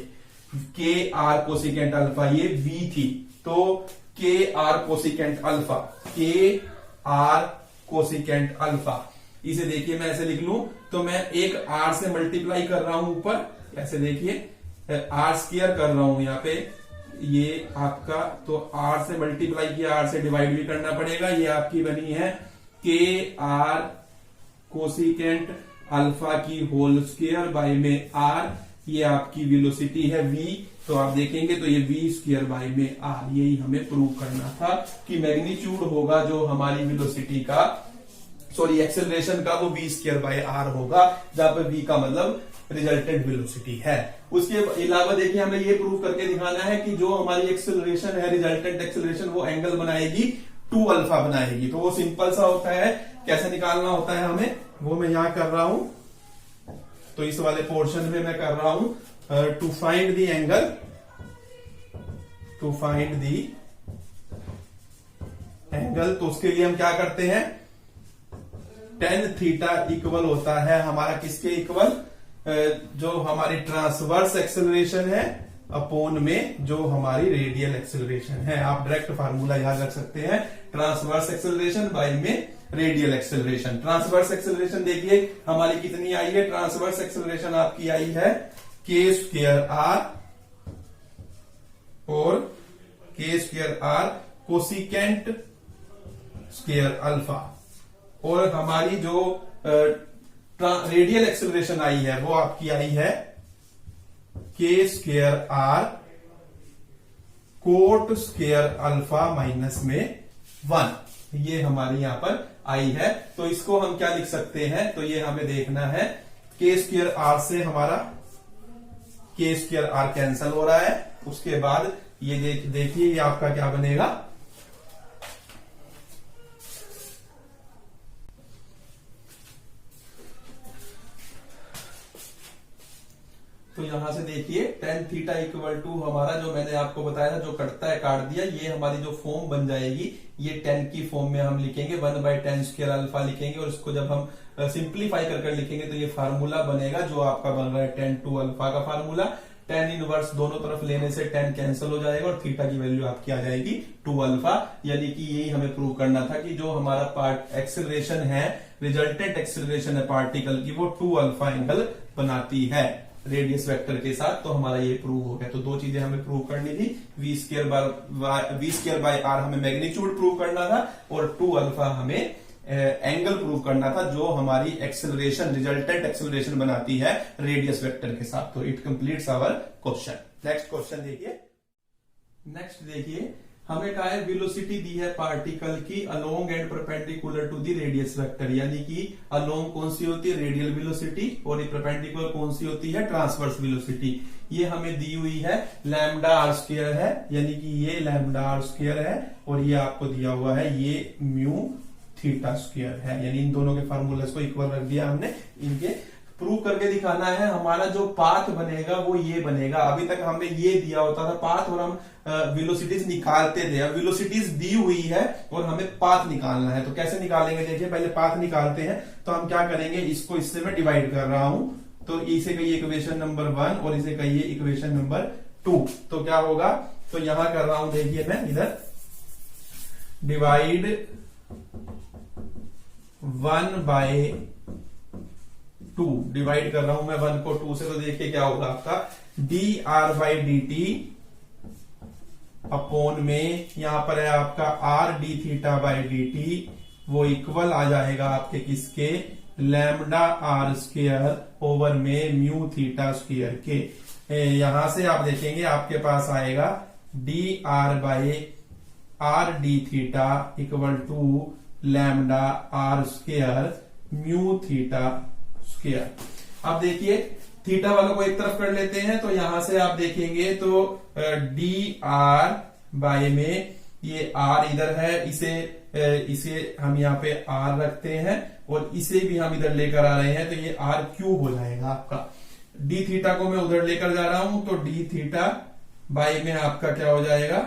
के आर कोसिकेंट अल्फा, ये v थी, तो के आर कोसिकेंट अल्फा, के आर कोसिकेंट अल्फा, इसे देखिए मैं ऐसे लिख लूं तो मैं एक आर से मल्टीप्लाई कर रहा हूं ऊपर, ऐसे देखिए आर स्क्वायर कर रहा हूं यहाँ पे, ये आपका तो आर से मल्टीप्लाई किया, आर से डिवाइड भी करना पड़ेगा। ये आपकी बनी है के आर कोसिकेंट अल्फा की होल स्क्वायर बाय में आर, ये आपकी वेलोसिटी है v, तो आप देखेंगे तो ये v स्क्वायर बाय में आर, यही हमें प्रूव करना था कि मैग्नीट्यूड होगा जो हमारी वेलोसिटी का, सॉरी एक्सेलरेशन का, वो v स्क्वायर बाय आर होगा, जहां पर v का मतलब रिजल्टेंट वेलोसिटी है। उसके अलावा देखिए हमें ये प्रूव करके दिखाना है कि जो हमारी एक्सेलरेशन है, रिजल्टेंट एक्सेलरेशन, वो एंगल बनाएगी 2 अल्फा बनाएगी। तो वो सिंपल सा होता है, कैसे निकालना होता है हमें, वो मैं यहां कर रहा हूं, तो इस वाले पोर्शन में मैं कर रहा हूं to find the angle, to find the angle, तो उसके लिए हम क्या करते हैं, tan थीटा इक्वल होता है हमारा किसके इक्वल, जो हमारी ट्रांसवर्स एक्सेलरेशन है अपॉन में जो हमारी रेडियल एक्सेलरेशन है। आप डायरेक्ट फार्मूला याद रख सकते हैं, ट्रांसवर्स एक्सेलरेशन बाय में रेडियल एक्सेलरेशन। ट्रांसवर्स एक्सेलरेशन देखिए हमारी कितनी आई है, ट्रांसवर्स एक्सेलरेशन आपकी आई है के स्क्वायर आर और k square r cosecant square alpha, और हमारी जो रेडियल एक्सेलरेशन आई है वो आपकी आई है k square r cot square alpha minus में 1, ये हमारी यहां पर आई है। तो इसको हम क्या लिख सकते हैं, तो ये हमें देखना है, के स्क्वायर आर से हमारा के स्क्वायर आर कैंसिल हो रहा है, उसके बाद ये देखिए ये आपका क्या बनेगा, तो यहां से देखिए tan थीटा इक्वल टू हमारा जो मैंने आपको बताया था, जो कटता है काट दिया, ये हमारी जो फॉर्म बन जाएगी, ये tan की फॉर्म में हम लिखेंगे 1/tan स्क्वायर अल्फा लिखेंगे, और इसको जब हम सिंप्लीफाई कर लिखेंगे तो ये फार्मूला बनेगा जो आपका बन रहा है tan 2 अल्फा का फार्मूला। tan इनवर्स दोनों तरफ लेने से tan कैंसिल हो जाएगा और थीटा की वैल्यू आपकी आ जाएगी 2 अल्फा, यानी कि यही हमें प्रूव करना था कि जो हमारा पार्ट एक्सेलरेशन है, रिजल्टेंट एक्सेलरेशन है पार्टिकल की, वो 2 अल्फा एंगल बनाती है रेडियस वेक्टर के साथ। तो हमारा ये प्रूव हो गया। तो दो चीजें हमें प्रूव करनी थी, v स्क्वायर बाय आर हमें मैग्नीट्यूड प्रूव करना था, और 2 अल्फा हमें एंगल प्रूव करना था जो हमारी एक्सेलरेशन, रिजल्टेंट एक्सेलरेशन बनाती है रेडियस वेक्टर के साथ। तो it completes our question. Next question देखिए, नेक्स्ट देखिए हमें कहा है वेलोसिटी दी है पार्टिकल की along and perpendicular to the radius vector, यानी कि अलोंग कौन सी होती है, रेडियल वेलोसिटी, और ये परपेंडिकुलर कौन सी होती है, ट्रांसवर्स वेलोसिटी। ये हमें दी हुई है लैम्डा आर स्क्वायर है, यानी कि ये लैम्डा आर स्क्वायर है, और ये आपको दिया हुआ है ये म्यू थीटा स्क्वायर है, यानी इन दोनों के फार्मूले को इक्वल रख दिया हमने। इनके प्रूव करके दिखाना है, हमारा जो पाथ बनेगा वो ये बनेगा। अभी तक हमें ये दिया होता था पाथ, और हम वेलोसिटीज निकालते थे। अब वेलोसिटीज दी हुई है और हमें पाथ निकालना है, तो कैसे निकालेंगे देखिए, पहले पाथ निकालते हैं। तो हम क्या करेंगे, इसको इससे मैं डिवाइड कर रहा हूं, तो इसे कहिए इक्वेशन नंबर 1 और इसे कहिए इक्वेशन नंबर 2। तो क्या होगा, तो यहां कर रहा हूं, देखिए मैं इधर डिवाइड 1/2 2 डिवाइड कर रहा हूं मैं 1 को 2 से, तो देखिए क्या होगा आपका d r by d t upon में यहां पर है आपका r d theta by d t, वो इक्वल आ जाएगा आपके किसके, लैम्डा आर स्क्वायर ओवर में म्यू थीटा स्क्वायर के। यहां से आप देखेंगे आपके पास आएगा d r by r d theta equal to lambda r square mu theta square. अब देखिए थीटा वालों को एक तरफ कर लेते हैं, तो यहां से आप देखेंगे तो डी आर बाई में ये आर इधर है, इसे हम यहाँ पे आर रखते हैं और इसे भी हम इधर लेकर आ रहे हैं, तो ये आर क्यूब हो जाएगा आपका। डी थीटा को मैं उधर लेकर जा रहा हूं, तो डी थीटा बाई में आपका क्या हो जाएगा,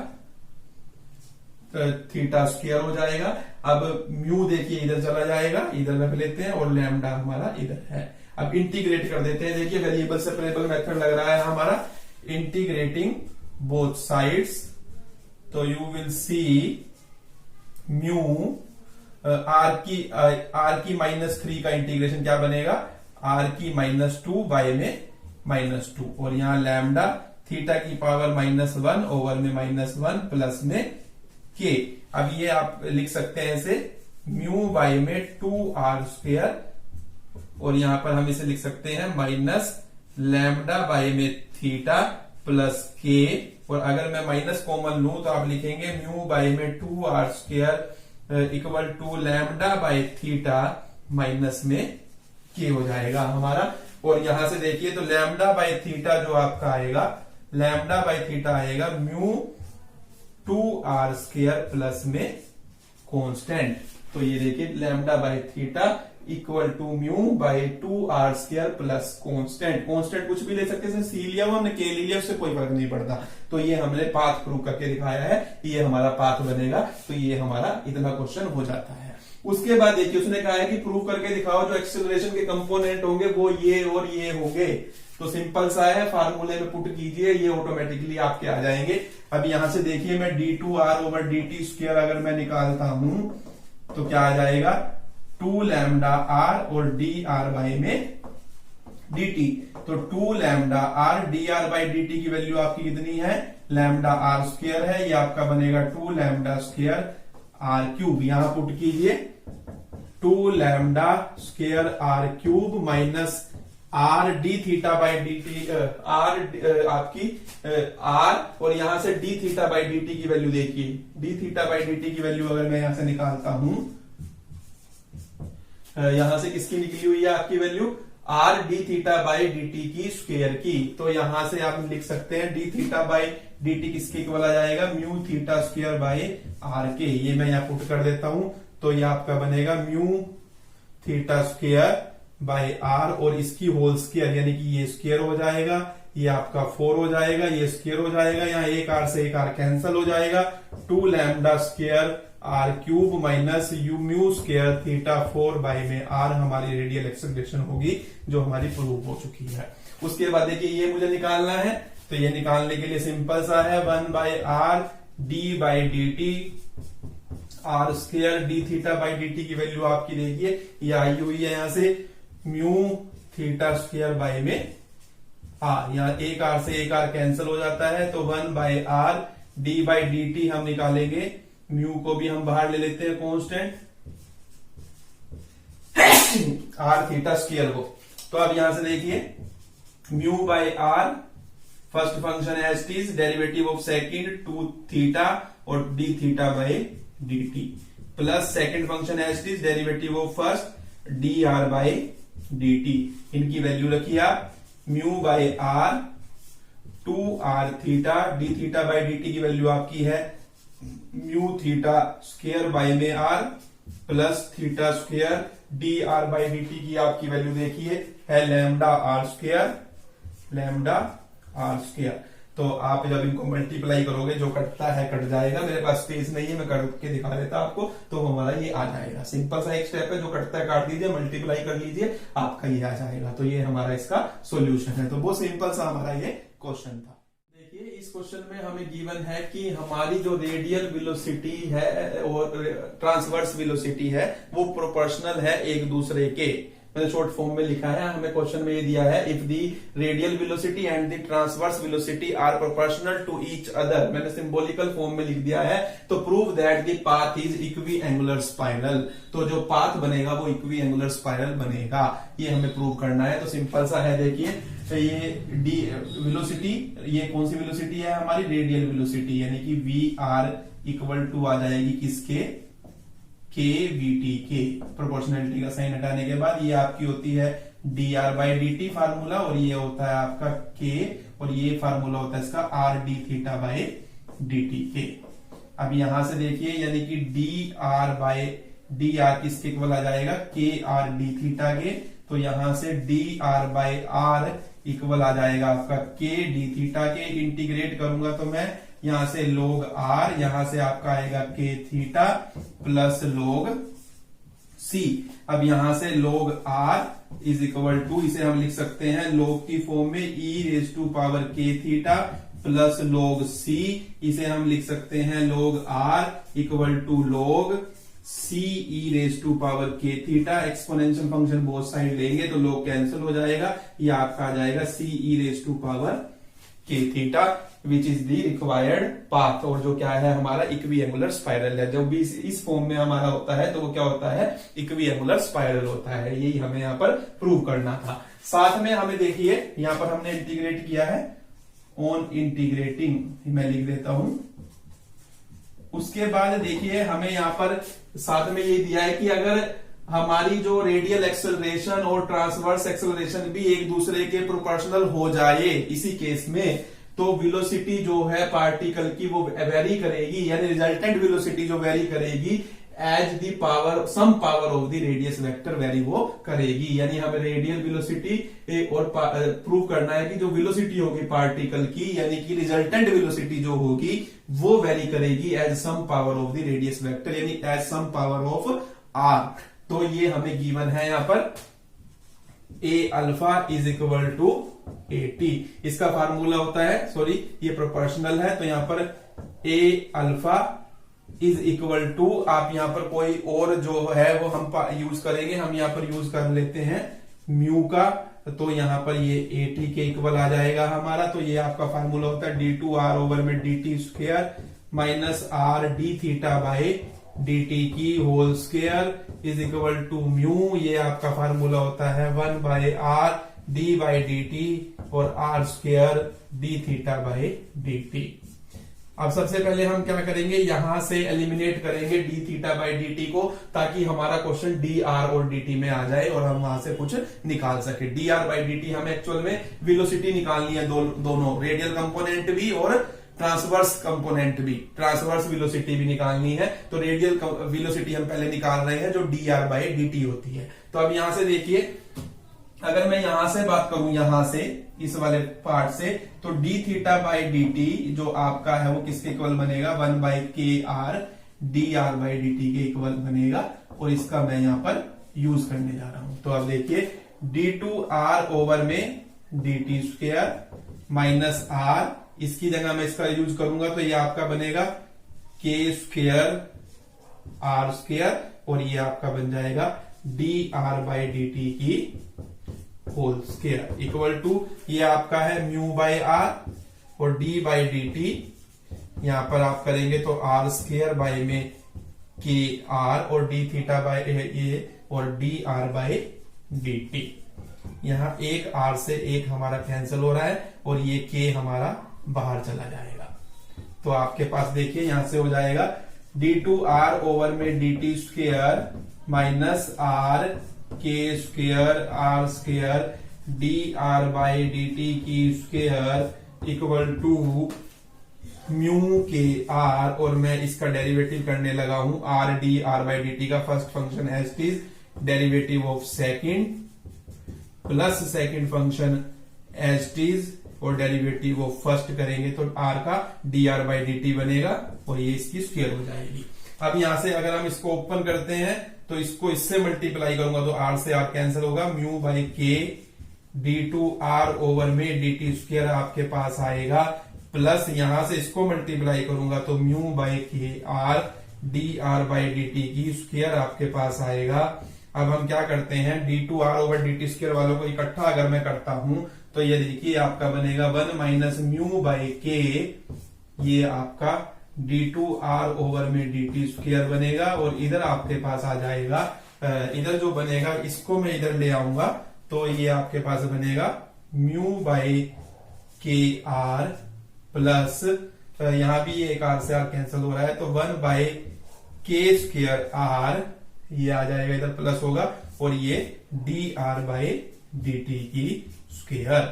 थीटा स्क्वायर हो जाएगा। अब म्यू देखिए इधर चला जाएगा, इधर रख लेते हैं और लैम्डा हमारा इधर है। अब इंटीग्रेट कर देते हैं, देखिए वेरिएबल सेपरेबल मेथड लग रहा है हमारा, इंटीग्रेटिंग बोथ साइड्स, तो you will see mu r की -3 का इंटीग्रेशन क्या बनेगा, आर की -2 बाय में -2, और यहां लैम्डा थीटा की पावर -1 ओवर में -1 प्लस में के। अब ये आप लिख सकते हैं ऐसे म्यू बाय में 2r स्क्वायर, और यहां पर हम इसे लिख सकते हैं माइनस लैम्डा बाय में थीटा प्लस के, और अगर मैं माइनस कॉमन लूं तो आप लिखेंगे म्यू बाय में 2r square equal to lambda by theta minus में के हो जाएगा हमारा। और यहां से देखिए तो लैम्डा बाय थीटा जो आपका आएगा, लैम्डा बाय थीटा आएगा म्यू 2r स्क्वायर प्लस में कांस्टेंट। तो ये देखिए lambda by theta equal to mu by 2r square plus constant. Constant कुछ भी ले सकते हैं, सी लिया हुआ हमने, के ले लिया, उससे कोई फर्क नहीं पड़ता। तो ये हमने पाथ प्रूव करके दिखाया है, ये हमारा पाथ बनेगा, तो ये हमारा इतना क्वेश्चन हो जाता है। उसके बाद देखिए उसने कहा है कि प्रूव करके दिखाओ जो एक्सेलरेशन के कंपोनेंट होंगे वो ये और ये होंगे। तो सिंपल सा है, फार्मूले में पुट कीजिए, ये ऑटोमेटिकली आपके आ जाएंगे। अब यहां से देखिए मैं d2r ओवर dt स्क्वायर अगर मैं निकालता हूं तो क्या आ जाएगा, 2 लैम्डा r और dr बाई में dt। तो 2 lambda r dr by dt की वैल्यू आपकी कितनी है, लैम्डा r स्क्वायर है, ये आपका बनेगा 2 लैम्डा स्क्वायर r क्यूब। यहां पुट कीजिए 2 lambda square r cube minus r d theta by d t, r आपकी आर, और यहां से d theta by d t की वैल्यू देखिए, d theta by d t की वैल्यू अगर मैं यहां से निकालता हूं, यहां से किसकी निकली हुई है आपकी value, r d theta by d t की स्क्वायर की। तो यहां से आप लिख सकते हैं d theta by d t किसके इक्वल आ जाएगा, mu theta square by r के। ये मैं यहां पुट कर देता हूं, तो ये आपका बनेगा mu theta square by r, और इसकी होल स्क्वायर यानी कि ये स्क्वायर हो जाएगा, ये आपका 4 हो जाएगा, ये स्क्वायर हो जाएगा, यहाँ एक आर से एक आर कैंसिल हो जाएगा, 2 lambda square r cube minus u mu square theta 4 by में आर हमारी रेडियल एक्सेलरेशन होगी, जो हमारी प्रूव हो चुकी है। उसके बाद देखिए ये मुझे निकालना है, तो ये निकालने के लिए सिंपल सा है, 1 by r d by d t are square D theta by d t की वैल्यू आपकी देखिए ये आई हुई है, यहां से म्यू थीटा स्क्वायर बाई में आर, यहाँ एक आर से एक आर कैंसिल हो जाता है, तो 1 by r d by d T हम निकालेंगे, म्यू को भी हम बाहर ले लेते हैं कांस्टेंट, आर थीटा स्क्वायर को। तो अब यहां से देखिए mu by r first function as it is, derivative of second 2 theta और d theta by d t, plus second function as it is, derivative of first d r by d t. इनकी value रखिए आप, mu by r 2 r theta, d theta by d t की value आपकी है mu theta square by में r plus theta square, d r by d t की आपकी वैल्यू देखिए है lambda r square, lambda r square. तो आप जब इनको मल्टीप्लाई करोगे जो कटता है कट जाएगा, मेरे पास स्पेस नहीं है मैं करके दिखा देता आपको, तो हमारा ये आ जाएगा। सिंपल सा एक स्टेप है, जो कटता है काट दीजिए, मल्टीप्लाई कर लीजिए, आपका ये आ जाएगा। तो ये हमारा इसका सोल्यूशन है। तो वो सिंपल सा हमारा ये क्वेश्चन था। देखिए इस क्वेश्चन में हमें गिवन है कि हमारी जो रेडियल वेलोसिटी है और ट्रांसवर्स वेलोसिटी है वो प्रोपोर्शनल है एक दूसरे के। मैंने शॉर्ट फॉर्म में लिखा है। हमें क्वेश्चन में ये दिया है if the radial velocity and the transverse velocity are proportional to each other, मैंने सिंबॉलिकल फॉर्म में लिख दिया है, तो prove that the path is equiangular spiral. तो जो पाथ बनेगा वो इक्वी एंगुलर स्पाइरल बनेगा, ये हमें प्रूव करना है। तो सिंपल सा है, देखिए ये डी वेलोसिटी, ये कौन सी वेलोसिटी है हमारी, रेडियल वेलोसिटी, यानी कि वी आर इक्वल टू आ जाएगी किसके, के वी टी के। प्रोपोर्शनलिटी का साइन हटाने के बाद ये आपकी होती है D r by d T formula, और ये होता है आपका के, और ये फार्मूला होता है इसका r d theta by d t के। अब यहां से देखिए, यानी कि d r by d r किसके इक्वल आ जाएगा, के आर डी थीटा के। तो यहां से d r by r equal आ जाएगा आपका के डी थीटा के। इंटीग्रेट करूंगा तो मैं यहां से log r, यहां से आपका आएगा के थीटा प्लस log c। अब यहां से log r is equal to, इसे हम लिख सकते हैं log की फॉर्म में e raise to power k theta plus log c, इसे हम लिख सकते हैं log r equal to log c e raise to power k theta. Exponential function both side लेंगे तो log कैंसिल हो जाएगा, ये आपका आ जाएगा c e raise to power k theta which is the required path. और जो क्या है हमारा इक्वी एंगुलर स्पाइरल है, जब भी इस फॉर्म में हमारा होता है तो वो क्या होता है, इक्वी एंगुलर स्पाइरल होता है। यही हमें यहाँ पर प्रूव करना था। साथ में हमें देखिए यहाँ पर हमने इंटीग्रेट किया है, ऑन इंटीग्रेटिंग मैं लिख देता हूं। उसके बाद देखिए हमें यहाँ पर साथ में ये दिया है कि अगर हमारी जो रेडियल एक्सेलरेशन और ट्रांसवर्स एक्सेलरेशन भी एक दूसरे के प्रोपोर्शनल हो जाए, इसी केस में तो वेलोसिटी जो है पार्टिकल की वो वेरी करेगी, यानी रिजल्टेंट वेलोसिटी जो वेरी करेगी as the power some power of the radius vector vary वो करेगी। यानी हमें रेडियल वेलोसिटी और प्रूव करना है कि जो वेलोसिटी होगी पार्टिकल की, यानी कि रिजल्टेंट वेलोसिटी जो होगी वो वेरी करेगी as some power of the radius vector, यानी as some power of r. तो ये हमें गिवन है यहां पर a alpha is equal to a t, इसका फार्मूला होता है, सॉरी ये प्रोपोर्शनल है, तो यहां पर a alpha is equal to, आप यहां पर कोई और जो है वो हम यूज करेंगे, हम यहां पर यूज कर लेते हैं म्यू का, तो यहां पर ये ए टी के इक्वल आ जाएगा हमारा। तो ये आपका फार्मूला होता है डी टू आर ओवर में d t square minus r d theta by d t की whole square is equal to mu, ये आपका फार्मूला होता है 1 by r d by d t और r square d theta by d t. अब सबसे पहले हम क्या करेंगे, यहां से एलिमिनेट करेंगे D theta by d T को, ताकि हमारा क्वेश्चन डी आर और डी टी में आ जाए और हम वहां से कुछ निकाल सके। D r by d T हमें एक्चुअल में वेलोसिटी निकालनी है, दोनों रेडियल कंपोनेंट भी और ट्रांसवर्स कंपोनेंट भी, ट्रांसवर्स वेलोसिटी भी निकालनी है। तो रेडियल वेलोसिटी हम पहले निकाल रहे हैं जो d r by d T होती है। तो अब यहां से देखिए, अगर मैं यहां से बात करूं, यहां से इस वाले पार्ट से, तो D theta by d T जो आपका है वो किसके इक्वल बनेगा, 1 बाई के r d r by d t के इक्वल बनेगा, और इसका मैं यहां पर यूज करने जा रहा हूं। तो अब देखिए डी टू आर ओवर में d t square minus r, इसकी जगह मैं इसका यूज करूंगा तो ये आपका बनेगा के स्क्वेयर आर स्क्वेयर, और ये आपका बन जाएगा D r by d t की होल स्क्वेयर इक्वल टू, ये आपका है म्यू बाई आर और डी बाई डी टी, यहां पर आप करेंगे तो आर स्क्वेयर बाई में के आर और डी थीटा बाई ए और D r by d T. यहां एक आर से एक हमारा कैंसिल हो रहा है और ये के हमारा बाहर चला जाएगा। तो आपके पास देखिए यहां से हो जाएगा डी टू आर ओवर में d t square minus r के square r square d r by d t की स्क्वेयर इक्वल टू म्यू के आर, और मैं इसका डेरिवेटिव करने लगा हूं r d r by d t का first function as it is derivative of second plus second function as it is और डेरिवेटिव ऑफ फर्स्ट करेंगे तो आर का d r by d T बनेगा और ये इसकी स्क्वायर हो जाएगी। अब यहां से अगर हम इसको ओपन करते हैं तो इसको इससे मल्टीप्लाई करूंगा तो आर से आर कैंसिल होगा, म्यू बाई के डी टू आर ओवर में डी टी स्क्वायर आपके पास आएगा, प्लस यहां से इसको मल्टीप्लाई करूंगा तो म्यू बाई के r d r by d t की स्क्वायर आपके पास आएगा। अब हम क्या करते हैं, d2r ओवर dt स्क्वायर वालों को इकट्ठा अगर मैं करता हूं तो ये देखिए आपका बनेगा 1 माइनस म्यू बाई के, ये आपका d2r ओवर में dt स्क्वायर बनेगा। और इधर आपके पास आ जाएगा, इधर जो बनेगा इसको मैं इधर ले आऊंगा तो ये आपके पास बनेगा म्यू बाई के आर प्लस, यहां भी ये एक आर से आर कैंसिल हो रहा है तो 1 बाई के स्क्वायर आर, ये आ जाएगा इधर प्लस होगा, और ये D r by d t की स्क्वायर।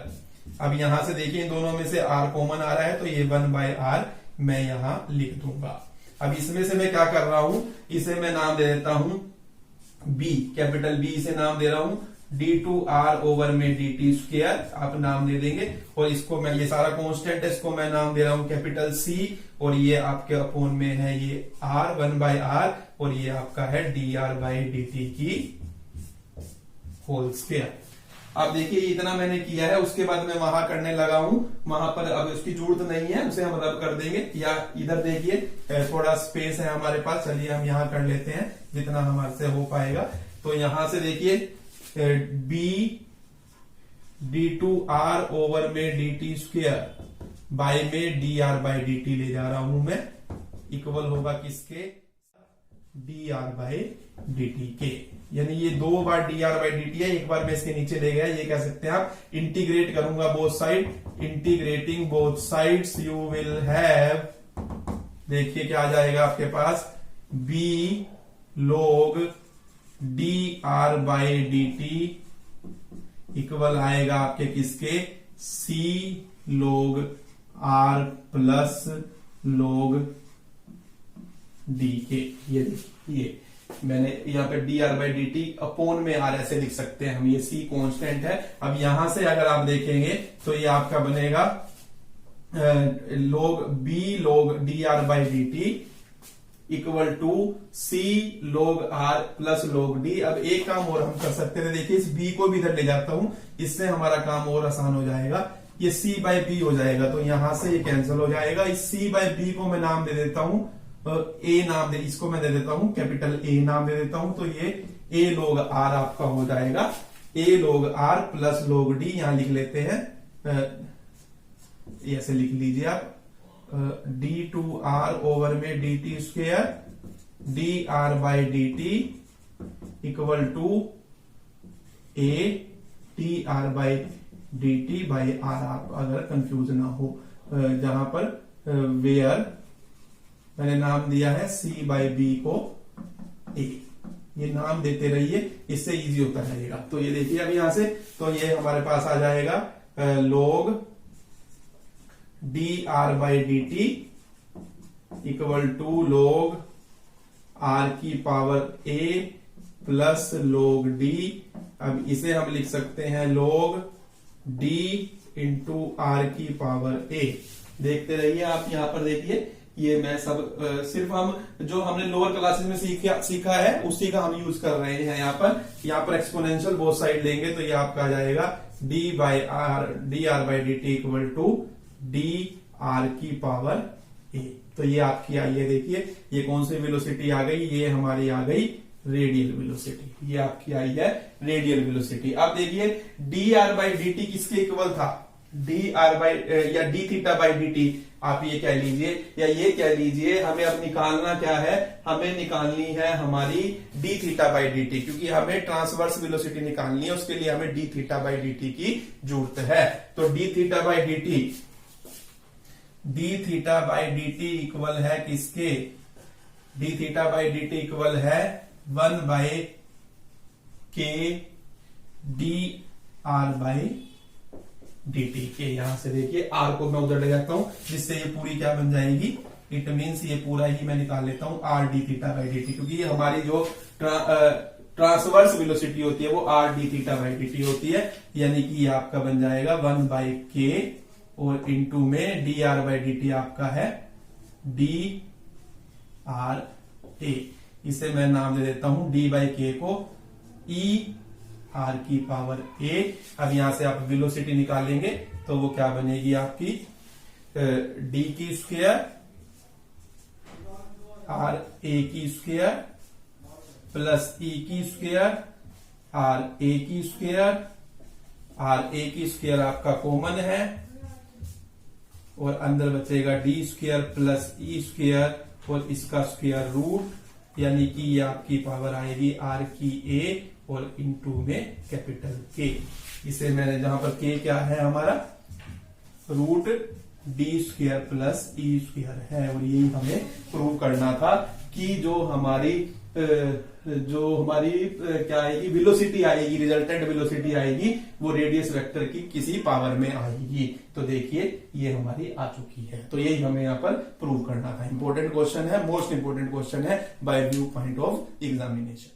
अब यहां से देखिए दोनों में से आर कॉमन आ रहा है तो ये 1 बाई आर मैं यहां लिख दूंगा। अब इसमें से मैं क्या कर रहा हूं, इसे मैं नाम दे देता हूं बी, कैपिटल बी इसे नाम दे रहा हूं, d2r ओवर में dt स्क्वायर आप नाम दे देंगे। और इसको मैं, ये सारा कांस्टेंट है, इसको मैं नाम दे रहा हूं कैपिटल C, और ये आपके अपोन में है ये r 1 बाई आर, और ये आपका है dr बाई dt की होल स्क्वायर। अब देखिए इतना मैंने किया है, उसके बाद मैं वहां करने लगा हूं, वहां पर अब उसकी जरूरत नहीं है, उसे हम रब कर देंगे। या इधर देखिए थोड़ा स्पेस है हमारे पास, चलिए हम यहां कर लेते हैं जितना हमारे से हो पाएगा। तो यहां से देखिए b d2r ओवर में dt स्क्वायर बाय में dr बाई dt ले जा रहा हूं मैं, इक्वल होगा किसके, dr बाई dt के। यानी ये 2 बार dr बाई dt है, एक बार मैं इसके नीचे ले गया, ये कह सकते हैं आप इंटीग्रेट करूंगा both side, integrating both sides you will have, देखिए क्या आ जाएगा आपके पास, b log dr by dt equal आएगा आपके किसके, c log r plus log d के। ये मैंने यहाँ पे dr बाई dt अपोन में r ऐसे लिख सकते हैं हम, ये c कांस्टेंट है। अब यहां से अगर आप देखेंगे तो ये आपका बनेगा log b log dr by dt equal to c log r plus log d। अब एक काम और हम कर सकते थे, देखिए इस b को भी इधर ले जाता हूं, इससे हमारा काम और आसान हो जाएगा, ये c बाई b हो जाएगा, तो यहां से ये कैंसिल हो जाएगा। इस c बाई b को मैं नाम दे देता हूं a नाम दे, इसको मैं दे देता हूं कैपिटल A नाम दे देता हूं, तो ये a log r आपका हो जाएगा, a log r plus log d, यहां लिख लेते हैं, ऐसे लिख लीजिए आप, d2r ओवर में dt square dr by dt equal to a dr by dt by r, आप अगर कंफ्यूज ना हो, जहां पर वेयर मैंने नाम दिया है c बाई b को a, ये नाम देते रहिए, इससे इजी होता रहेगा। तो ये देखिए अब यहां से, तो ये हमारे पास आ जाएगा log dr by dt equal to log r की power a plus log d। अब इसे हम लिख सकते हैं log d इंटू r की पावर a। देखते रहिए आप, यहां पर देखिए ये मैं सब सिर्फ हम जो हमने लोअर क्लासेस में सीखा है उसी का हम यूज कर रहे हैं। यहाँ पर एक्सपोनेंशियल बोथ साइड लेंगे तो ये आपका आ जाएगा d by r dr by dt equal to dr की पावर a। तो ये आपकी आई है, देखिए ये कौन सी वेलोसिटी आ गई, ये हमारी आ गई रेडियल वेलोसिटी, ये आपकी आई है रेडियल वेलोसिटी। अब देखिए dr बाई dt किसके इक्वल था, dr बाई या d थीटा बाई dt आप ये कह लीजिए, या ये कह लीजिए, हमें अब निकालना क्या है, हमें निकालनी है हमारी d थीटा बाई dt, क्योंकि हमें ट्रांसवर्स वेलोसिटी निकालनी है, उसके लिए हमें d थीटा बाई dt की जरूरत है। तो d theta by dt equal है किसके, d theta by dt equal है 1 बाई के dr बाई dt के। यहां से देखिए r को मैं उधर ले जाता हूं, जिससे ये पूरी क्या बन जाएगी, इट मीन्स ये पूरा ही मैं निकाल लेता हूं r d theta by dt, क्योंकि ये हमारी जो ट्रांसवर्स वेलोसिटी होती है वो r d theta by dt होती है। यानी कि ये आपका बन जाएगा 1 बाई के और इंटू में dr बाई dt आपका है dr a। इसे मैं नाम दे देता हूं d बाई के को e r की पावर a। अब यहां से आप वेलोसिटी निकालेंगे तो वो क्या बनेगी आपकी, d की स्क्वायर r a की स्क्वायर प्लस e की स्क्वायर आर ए की स्क्वायर, आर ए की स्क्वायर आपका कॉमन है और अंदर बचेगा D square plus E square और इसका स्क्वायर रूट, यानी कि ये आपकी पावर आएगी आर की ए और इनटू में कैपिटल के। इसे मैंने जहां पर के क्या है हमारा root D square plus E square है और यही हमें प्रूव करना था कि जो हमारी क्या आएगी वेलोसिटी आएगी, रिजल्टेंट वेलोसिटी आएगी वो रेडियस वेक्टर की किसी पावर में आएगी। तो देखिए ये हमारी आ चुकी है, तो यही हमें यहाँ पर प्रूव करना था। इंपॉर्टेंट क्वेश्चन है, मोस्ट इंपॉर्टेंट क्वेश्चन है by view point of examination.